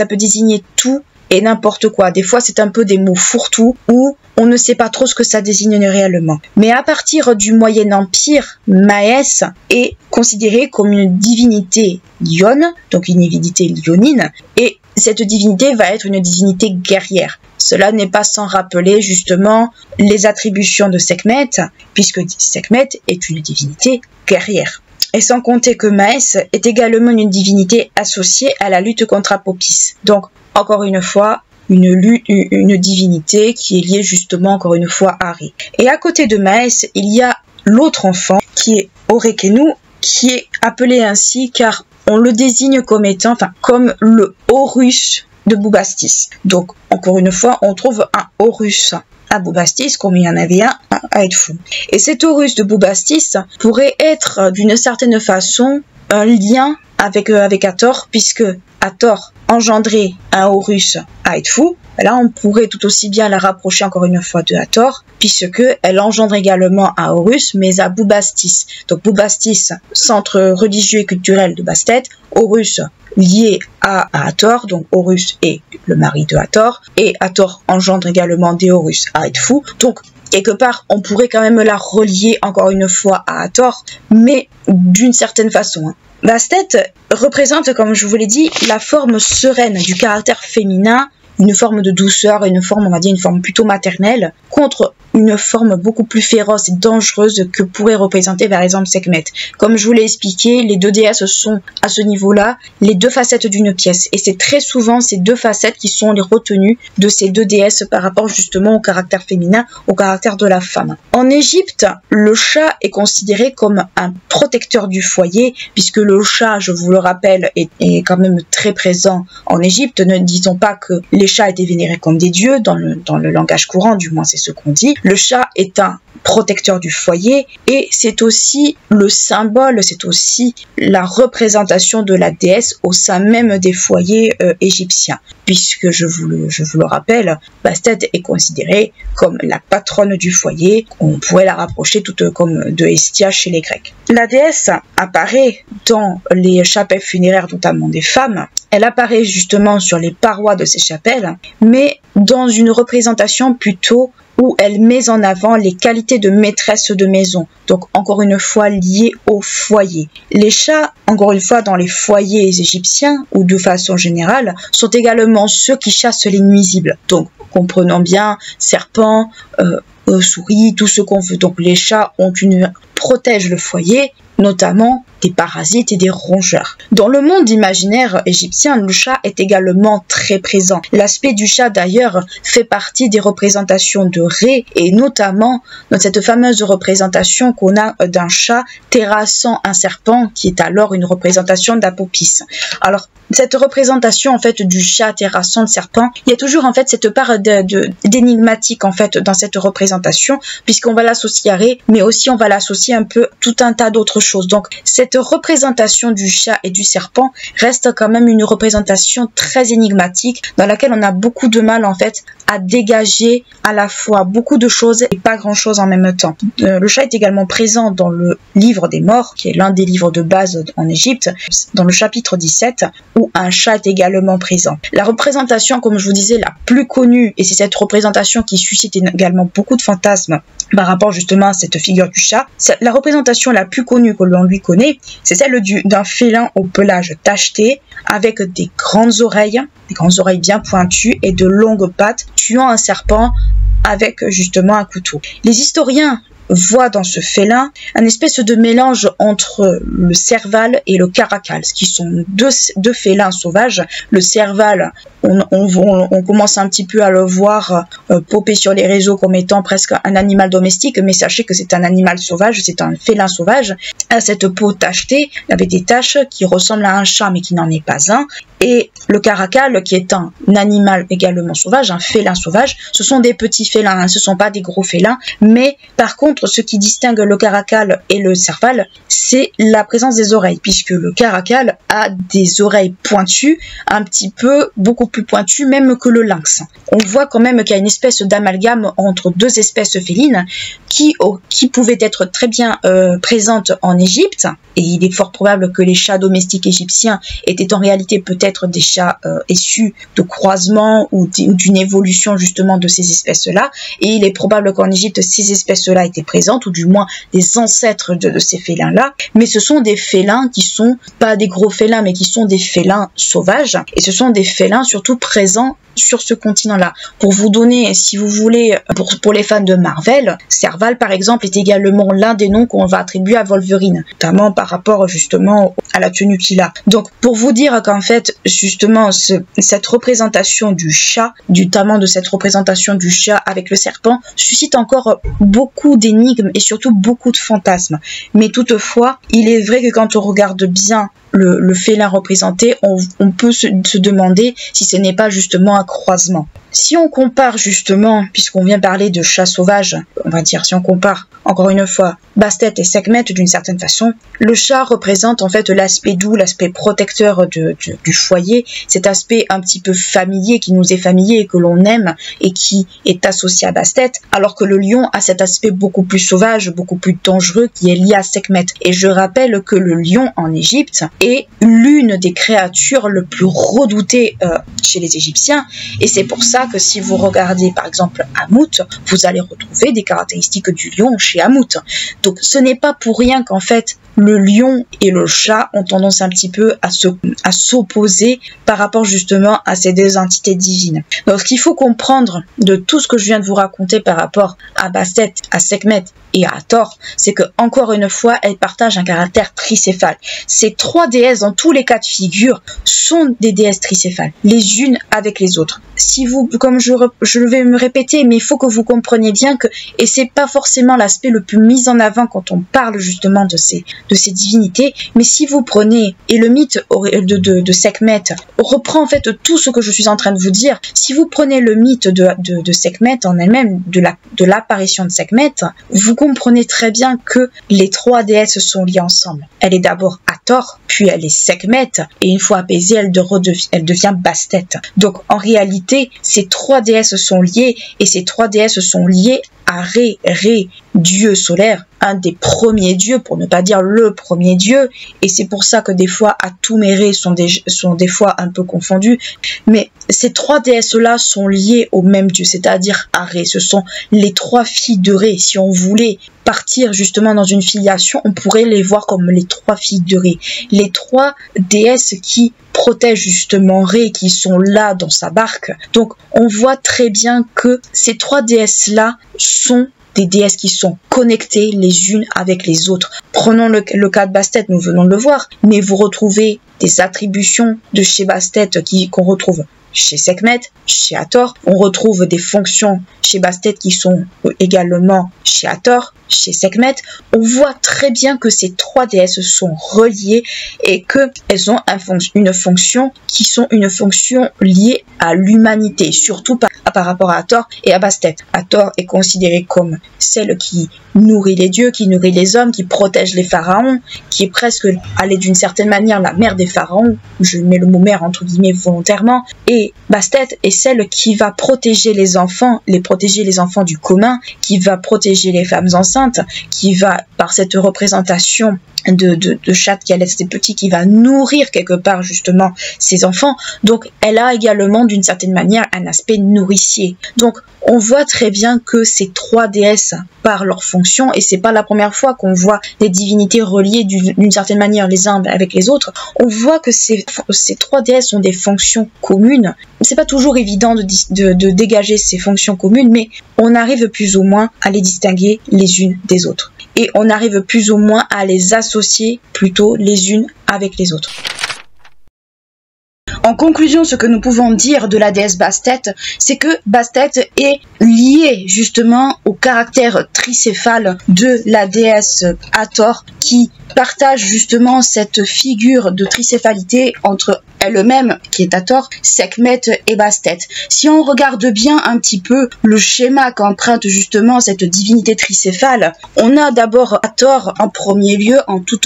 tout et n'importe quoi. Des fois, c'est un peu des mots fourre-tout où on ne sait pas trop ce que ça désigne réellement. Mais à partir du Moyen Empire, Maès est considéré comme une divinité lionne, donc une divinité lionine, et cette divinité va être une divinité guerrière. Cela n'est pas sans rappeler justement les attributions de Sekhmet, puisque Sekhmet est une divinité guerrière. Et sans compter que Maès est également une divinité associée à la lutte contre Apopis. Donc, encore une fois, une divinité qui est liée justement encore une fois à Ré. Et à côté de Maès, il y a l'autre enfant qui est Orekenu, qui est appelé ainsi car on le désigne comme étant, comme le Horus de Bubastis. Donc, encore une fois, on trouve un Horus à Bubastis comme il y en avait un à Edfu. Et cet Horus de Bubastis pourrait être d'une certaine façon un lien avec Hathor, puisque Hathor engendrait un Horus à Edfu. Là, on pourrait tout aussi bien la rapprocher encore une fois de Hathor, puisque elle engendre également un Horus, mais à Bubastis. Donc Bubastis, centre religieux et culturel de Bastet, Horus lié à Hathor, donc Horus est le mari de Hathor, et Hathor engendre également des Horus à Edfu. Donc quelque part, on pourrait quand même la relier encore une fois à Hathor, mais d'une certaine façon. Bastet représente, comme je vous l'ai dit, la forme sereine du caractère féminin, une forme de douceur, une forme, on va dire, une forme plutôt maternelle, contre une forme beaucoup plus féroce et dangereuse que pourrait représenter par exemple Sekhmet. Comme je vous l'ai expliqué, les deux déesses sont à ce niveau-là les deux facettes d'une pièce. Et c'est très souvent ces deux facettes qui sont les retenues de ces deux déesses par rapport justement au caractère féminin, au caractère de la femme. En Égypte, le chat est considéré comme un protecteur du foyer, puisque le chat, je vous le rappelle, est quand même très présent en Égypte. Ne disons pas que les chats étaient vénérés comme des dieux, dans le langage courant, du moins c'est ce qu'on dit. Le chat est un protecteur du foyer et c'est aussi le symbole, c'est aussi la représentation de la déesse au sein même des foyers égyptiens. Puisque je vous le rappelle, Bastet est considérée comme la patronne du foyer, on pourrait la rapprocher toute comme de Hestia chez les Grecs. La déesse apparaît dans les chapelles funéraires, notamment des femmes. Elle apparaît justement sur les parois de ces chapelles, mais dans une représentation plutôt où elle met en avant les qualités de maîtresse de maison, donc encore une fois liées au foyer. Les chats, encore une fois dans les foyers égyptiens, ou de façon générale, sont également ceux qui chassent les nuisibles. Donc comprenons bien, serpents, souris, tout ce qu'on veut. Donc les chats protègent le foyer, notamment des parasites et des rongeurs. Dans le monde imaginaire égyptien, le chat est également très présent. L'aspect du chat d'ailleurs fait partie des représentations de Ré, et notamment dans cette fameuse représentation qu'on a d'un chat terrassant un serpent, qui est alors une représentation d'Apopis. Alors cette représentation en fait du chat terrassant le serpent, il y a toujours en fait cette part d'énigmatique en fait dans cette représentation, puisqu'on va l'associer à Ré, mais aussi on va l'associer un peu tout un tas d'autres choses. Donc cette représentation du chat et du serpent reste quand même une représentation très énigmatique, dans laquelle on a beaucoup de mal en fait à dégager à la fois beaucoup de choses et pas grand chose en même temps. Le chat est également présent dans le livre des morts, qui est l'un des livres de base en Égypte, dans le chapitre 17, où un chat est également présent. La représentation, comme je vous disais, la plus connue, et c'est cette représentation qui suscite également beaucoup de fantasmes par rapport justement à cette figure du chat, la représentation la plus connue que l'on lui connaît, c'est celle d'un félin au pelage tacheté, avec des grandes oreilles bien pointues et de longues pattes, tuant un serpent avec justement un couteau. Les historiens voit dans ce félin un espèce de mélange entre le serval et le caracal, qui sont deux félins sauvages. Le serval, on commence un petit peu à le voir popper sur les réseaux comme étant presque un animal domestique, mais sachez que c'est un animal sauvage, c'est un félin sauvage, à cette peau tachetée, avec des taches qui ressemblent à un chat mais qui n'en est pas un. Et le caracal, qui est un animal également sauvage, un félin sauvage, ce sont des petits félins, hein, ce ne sont pas des gros félins, mais par contre, ce qui distingue le caracal et le serval, c'est la présence des oreilles, puisque le caracal a des oreilles pointues, un petit peu, beaucoup plus pointues même que le lynx. On voit quand même qu'il y a une espèce d'amalgame entre deux espèces félines qui pouvaient être très bien présentes en Égypte, et il est fort probable que les chats domestiques égyptiens étaient en réalité peut-être des chats issus de croisements ou d'une évolution justement de ces espèces-là, et il est probable qu'en Égypte ces espèces-là étaient présentes, ou du moins des ancêtres de ces félins-là, mais ce sont des félins qui sont pas des gros félins, mais qui sont des félins sauvages, et ce sont des félins surtout présents sur ce continent-là. Pour vous donner, si vous voulez, pour les fans de Marvel, Serval par exemple est également l'un des noms qu'on va attribuer à Wolverine, notamment par rapport justement à la tenue qu'il a. Donc pour vous dire qu'en fait justement cette représentation du chat, notamment de cette représentation du chat avec le serpent, suscite encore beaucoup d'énigmes et surtout beaucoup de fantasmes. Mais toutefois, il est vrai que quand on regarde bien le félin représenté, on peut se demander si ce n'est pas justement un croisement. Si on compare justement, puisqu'on vient parler de chats sauvages, on va dire, si on compare encore une fois Bastet et Sekhmet d'une certaine façon, le chat représente en fait l'aspect doux, l'aspect protecteur du foyer, cet aspect un petit peu familier qui nous est familier et que l'on aime et qui est associé à Bastet, alors que le lion a cet aspect beaucoup plus sauvage, beaucoup plus dangereux qui est lié à Sekhmet. Et je rappelle que le lion en Égypte est l'une des créatures le plus redoutées chez les Égyptiens, et c'est pour ça que si vous regardez par exemple Hamout, vous allez retrouver des caractéristiques du lion chez Hamout. Donc ce n'est pas pour rien qu'en fait le lion et le chat ont tendance un petit peu à s'opposer par rapport justement à ces deux entités divines. Donc ce qu'il faut comprendre de tout ce que je viens de vous raconter par rapport à Bastet, à Sekhmet et à Hathor, c'est que encore une fois, elles partagent un caractère tricéphale. Ces trois déesses, dans tous les cas de figure, sont des déesses tricéphales, les unes avec les autres. Si vous, comme je vais me répéter, mais il faut que vous compreniez bien que, et c'est pas forcément l'aspect le plus mis en avant quand on parle justement de ces divinités, mais si vous prenez, et le mythe de Sekhmet reprend en fait tout ce que je suis en train de vous dire, si vous prenez le mythe de Sekhmet en elle-même, de l'apparition de Sekhmet, vous comprenez très bien que les trois déesses sont liées ensemble. Elle est d'abord Hathor, puis elle est Sekhmet, et une fois apaisée, elle devient Bastet. Donc en réalité, ces trois déesses sont liées, et ces trois déesses sont liées à Ré, dieu solaire, un des premiers dieux, pour ne pas dire le premier dieu, et c'est pour ça que des fois Atum et Ré sont des fois un peu confondus, mais ces trois déesses-là sont liées au même dieu, c'est-à-dire à Ré. Ce sont les trois filles de Ré. Si on voulait partir justement dans une filiation, on pourrait les voir comme les trois filles de Ré. Les trois déesses qui protègent justement Ré, qui sont là dans sa barque. Donc on voit très bien que ces trois déesses-là sont des déesses qui sont connectées les unes avec les autres. Prenons le cas de Bastet, nous venons de le voir, mais vous retrouvez des attributions de chez Bastet qu'on retrouve chez Sekhmet, chez Hathor. On retrouve des fonctions chez Bastet qui sont également chez Hathor, chez Sekhmet. On voit très bien que ces trois déesses sont reliées et qu'elles ont une fonction qui sont une fonction liée à l'humanité, surtout par rapport à Hathor et à Bastet. Hathor est considérée comme celle qui nourrit les dieux, qui nourrit les hommes, qui protège les pharaons, qui est presque, allée d'une certaine manière, la mère des pharaons. Je mets le mot mère entre guillemets volontairement. Et Bastet est celle qui va protéger les enfants du commun, qui va protéger les femmes enceintes, qui va, par cette représentation de chatte qui allait ses petits, qui va nourrir quelque part justement ses enfants. Donc elle a également d'une certaine manière un aspect nourricier. Donc on voit très bien que ces trois déesses par leur fonction, et c'est pas la première fois qu'on voit des divinités reliées d'une certaine manière les uns avec les autres, on voit que ces trois déesses ont des fonctions communes. C'est pas toujours évident de dégager ces fonctions communes, mais on arrive plus ou moins à les distinguer les unes l'une des autres. Et on arrive plus ou moins à les associer plutôt les unes avec les autres. En conclusion, ce que nous pouvons dire de la déesse Bastet, c'est que Bastet est liée justement au caractère tricéphale de la déesse Hathor, qui partage justement cette figure de tricéphalité entre elle-même, qui est Hathor, Sekhmet et Bastet. Si on regarde bien un petit peu le schéma qu'emprunte justement cette divinité tricéphale, on a d'abord Hathor en premier lieu, en tout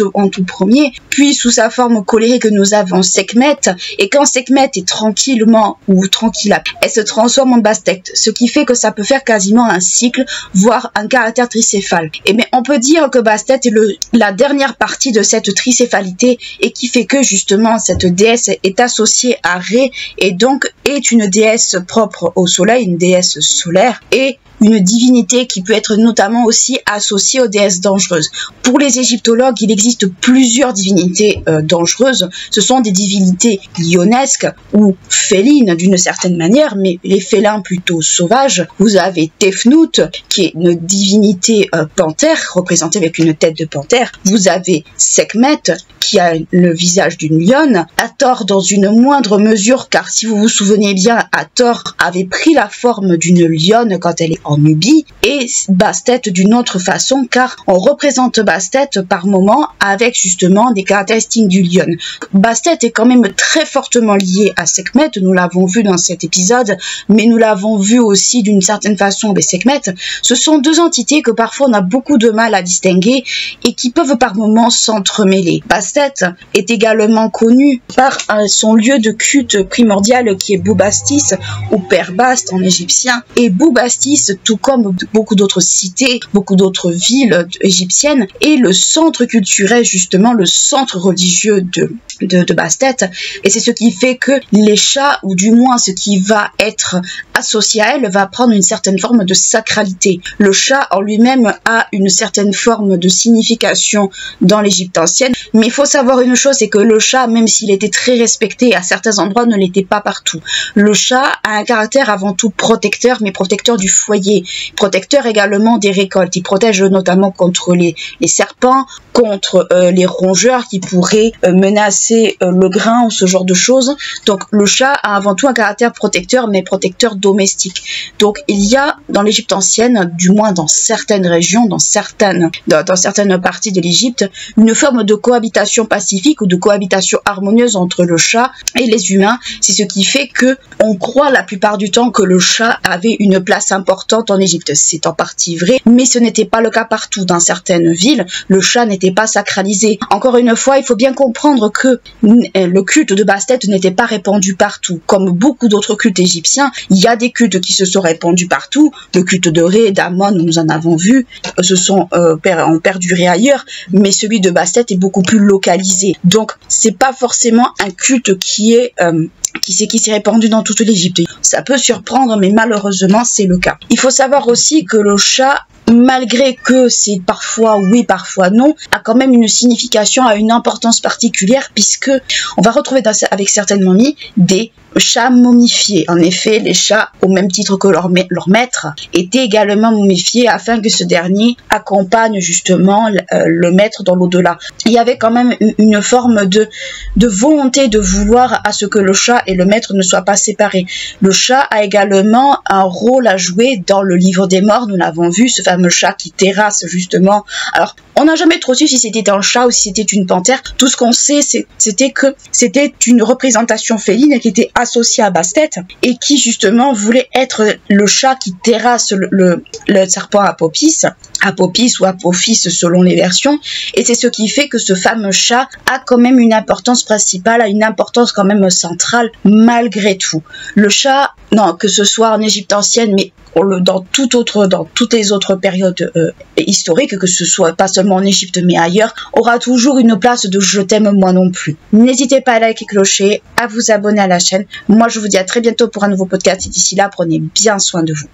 premier, puis sous sa forme colérique nous avons Sekhmet, et quand Sekhmet est tranquillement ou tranquille, elle se transforme en Bastet, ce qui fait que ça peut faire quasiment un cycle, voire un caractère tricéphale. Et bien on peut dire que Bastet est la dernière partie de cette tricéphalité et qui fait que justement cette déesse est associée à Ré et donc est une déesse propre au soleil, une déesse solaire et une divinité qui peut être notamment aussi associée aux déesses dangereuses. Pour les égyptologues, il existe plusieurs divinités dangereuses. Ce sont des divinités lionesques ou félines d'une certaine manière, mais les félins plutôt sauvages. Vous avez Tefnut, qui est une divinité panthère, représentée avec une tête de panthère. Vous avez Sekhmet, qui a le visage d'une lionne. Hathor dans une moindre mesure, car si vous vous souvenez bien, Hathor avait pris la forme d'une lionne quand elle est en Nubie, et Bastet d'une autre façon, car on représente Bastet par moment avec justement des caractéristiques du lion. Bastet est quand même très fortement lié à Sekhmet, nous l'avons vu dans cet épisode, mais nous l'avons vu aussi d'une certaine façon avec Sekhmet. Ce sont deux entités que parfois on a beaucoup de mal à distinguer et qui peuvent par moments s'entremêler. Bastet est également connu par son lieu de culte primordial qui est Bubastis ou Père Bast en égyptien, et Bubastis, tout comme beaucoup d'autres cités, beaucoup d'autres villes égyptiennes, est le centre culturel, justement le centre religieux de Bastet, et c'est ce qui fait que les chats, ou du moins ce qui va être associé à elle, va prendre une certaine forme de sacralité. Le chat en lui-même a une certaine forme de signification dans l'Égypte ancienne, mais il faut savoir une chose, c'est que le chat, même s'il était très respecté à certains endroits, ne l'était pas partout. Le chat a un caractère avant tout protecteur, mais protecteur du foyer, protecteur également des récoltes. Il protège notamment contre les serpents, contre les rongeurs qui pourraient menacer le grain ou ce genre de choses. Donc le chat a avant tout un caractère protecteur, mais protecteur domestique. Donc il y a dans l'Égypte ancienne, du moins dans certaines régions, dans certaines parties de l'Égypte, une forme de cohabitation pacifique ou de cohabitation harmonieuse entre le chat et les humains. C'est ce qui fait que on croit la plupart du temps que le chat avait une place importante en Égypte. C'est en partie vrai, mais ce n'était pas le cas partout. Dans certaines villes, le chat n'était pas sacralisé. Encore une fois, il faut bien comprendre que le culte de Bastet n'était pas répandu partout. Comme beaucoup d'autres cultes égyptiens, il y a des cultes qui se sont répandus partout. Le culte de Ré, d'Amon, nous en avons vu, ont perduré ailleurs, mais celui de Bastet est beaucoup plus localisé. Donc, c'est pas forcément un culte qui s'est répandu dans toute l'Égypte. Ça peut surprendre, mais malheureusement, c'est le cas. Il faut savoir aussi que le chat, malgré que c'est parfois oui, parfois non, a quand même une signification, a une importance particulière, puisque on va retrouver avec certaines momies des chats momifiés. En effet, les chats, au même titre que leur maître, étaient également momifiés afin que ce dernier accompagne justement le maître dans l'au-delà. Il y avait quand même une forme de volonté de vouloir à ce que le chat et le maître ne soient pas séparés. Le chat a également un rôle à jouer dans le livre des morts, nous l'avons vu, ce fameux chat qui terrasse justement. Alors, on n'a jamais trop su si c'était un chat ou si c'était une panthère. Tout ce qu'on sait, c'était que c'était une représentation féline qui était associée à Bastet et qui justement voulait être le chat qui terrasse le serpent Apopis ou Apophis selon les versions. Et c'est ce qui fait que ce fameux chat a quand même une importance principale, a une importance quand même centrale malgré tout. Le chat, non, que ce soit en Égypte ancienne, mais dans toutes les autres périodes historiques, que ce soit pas seulement en Égypte mais ailleurs, aura toujours une place de je t'aime moi non plus. N'hésitez pas à liker, clocher, à vous abonner à la chaîne. Moi je vous dis à très bientôt pour un nouveau podcast et d'ici là prenez bien soin de vous.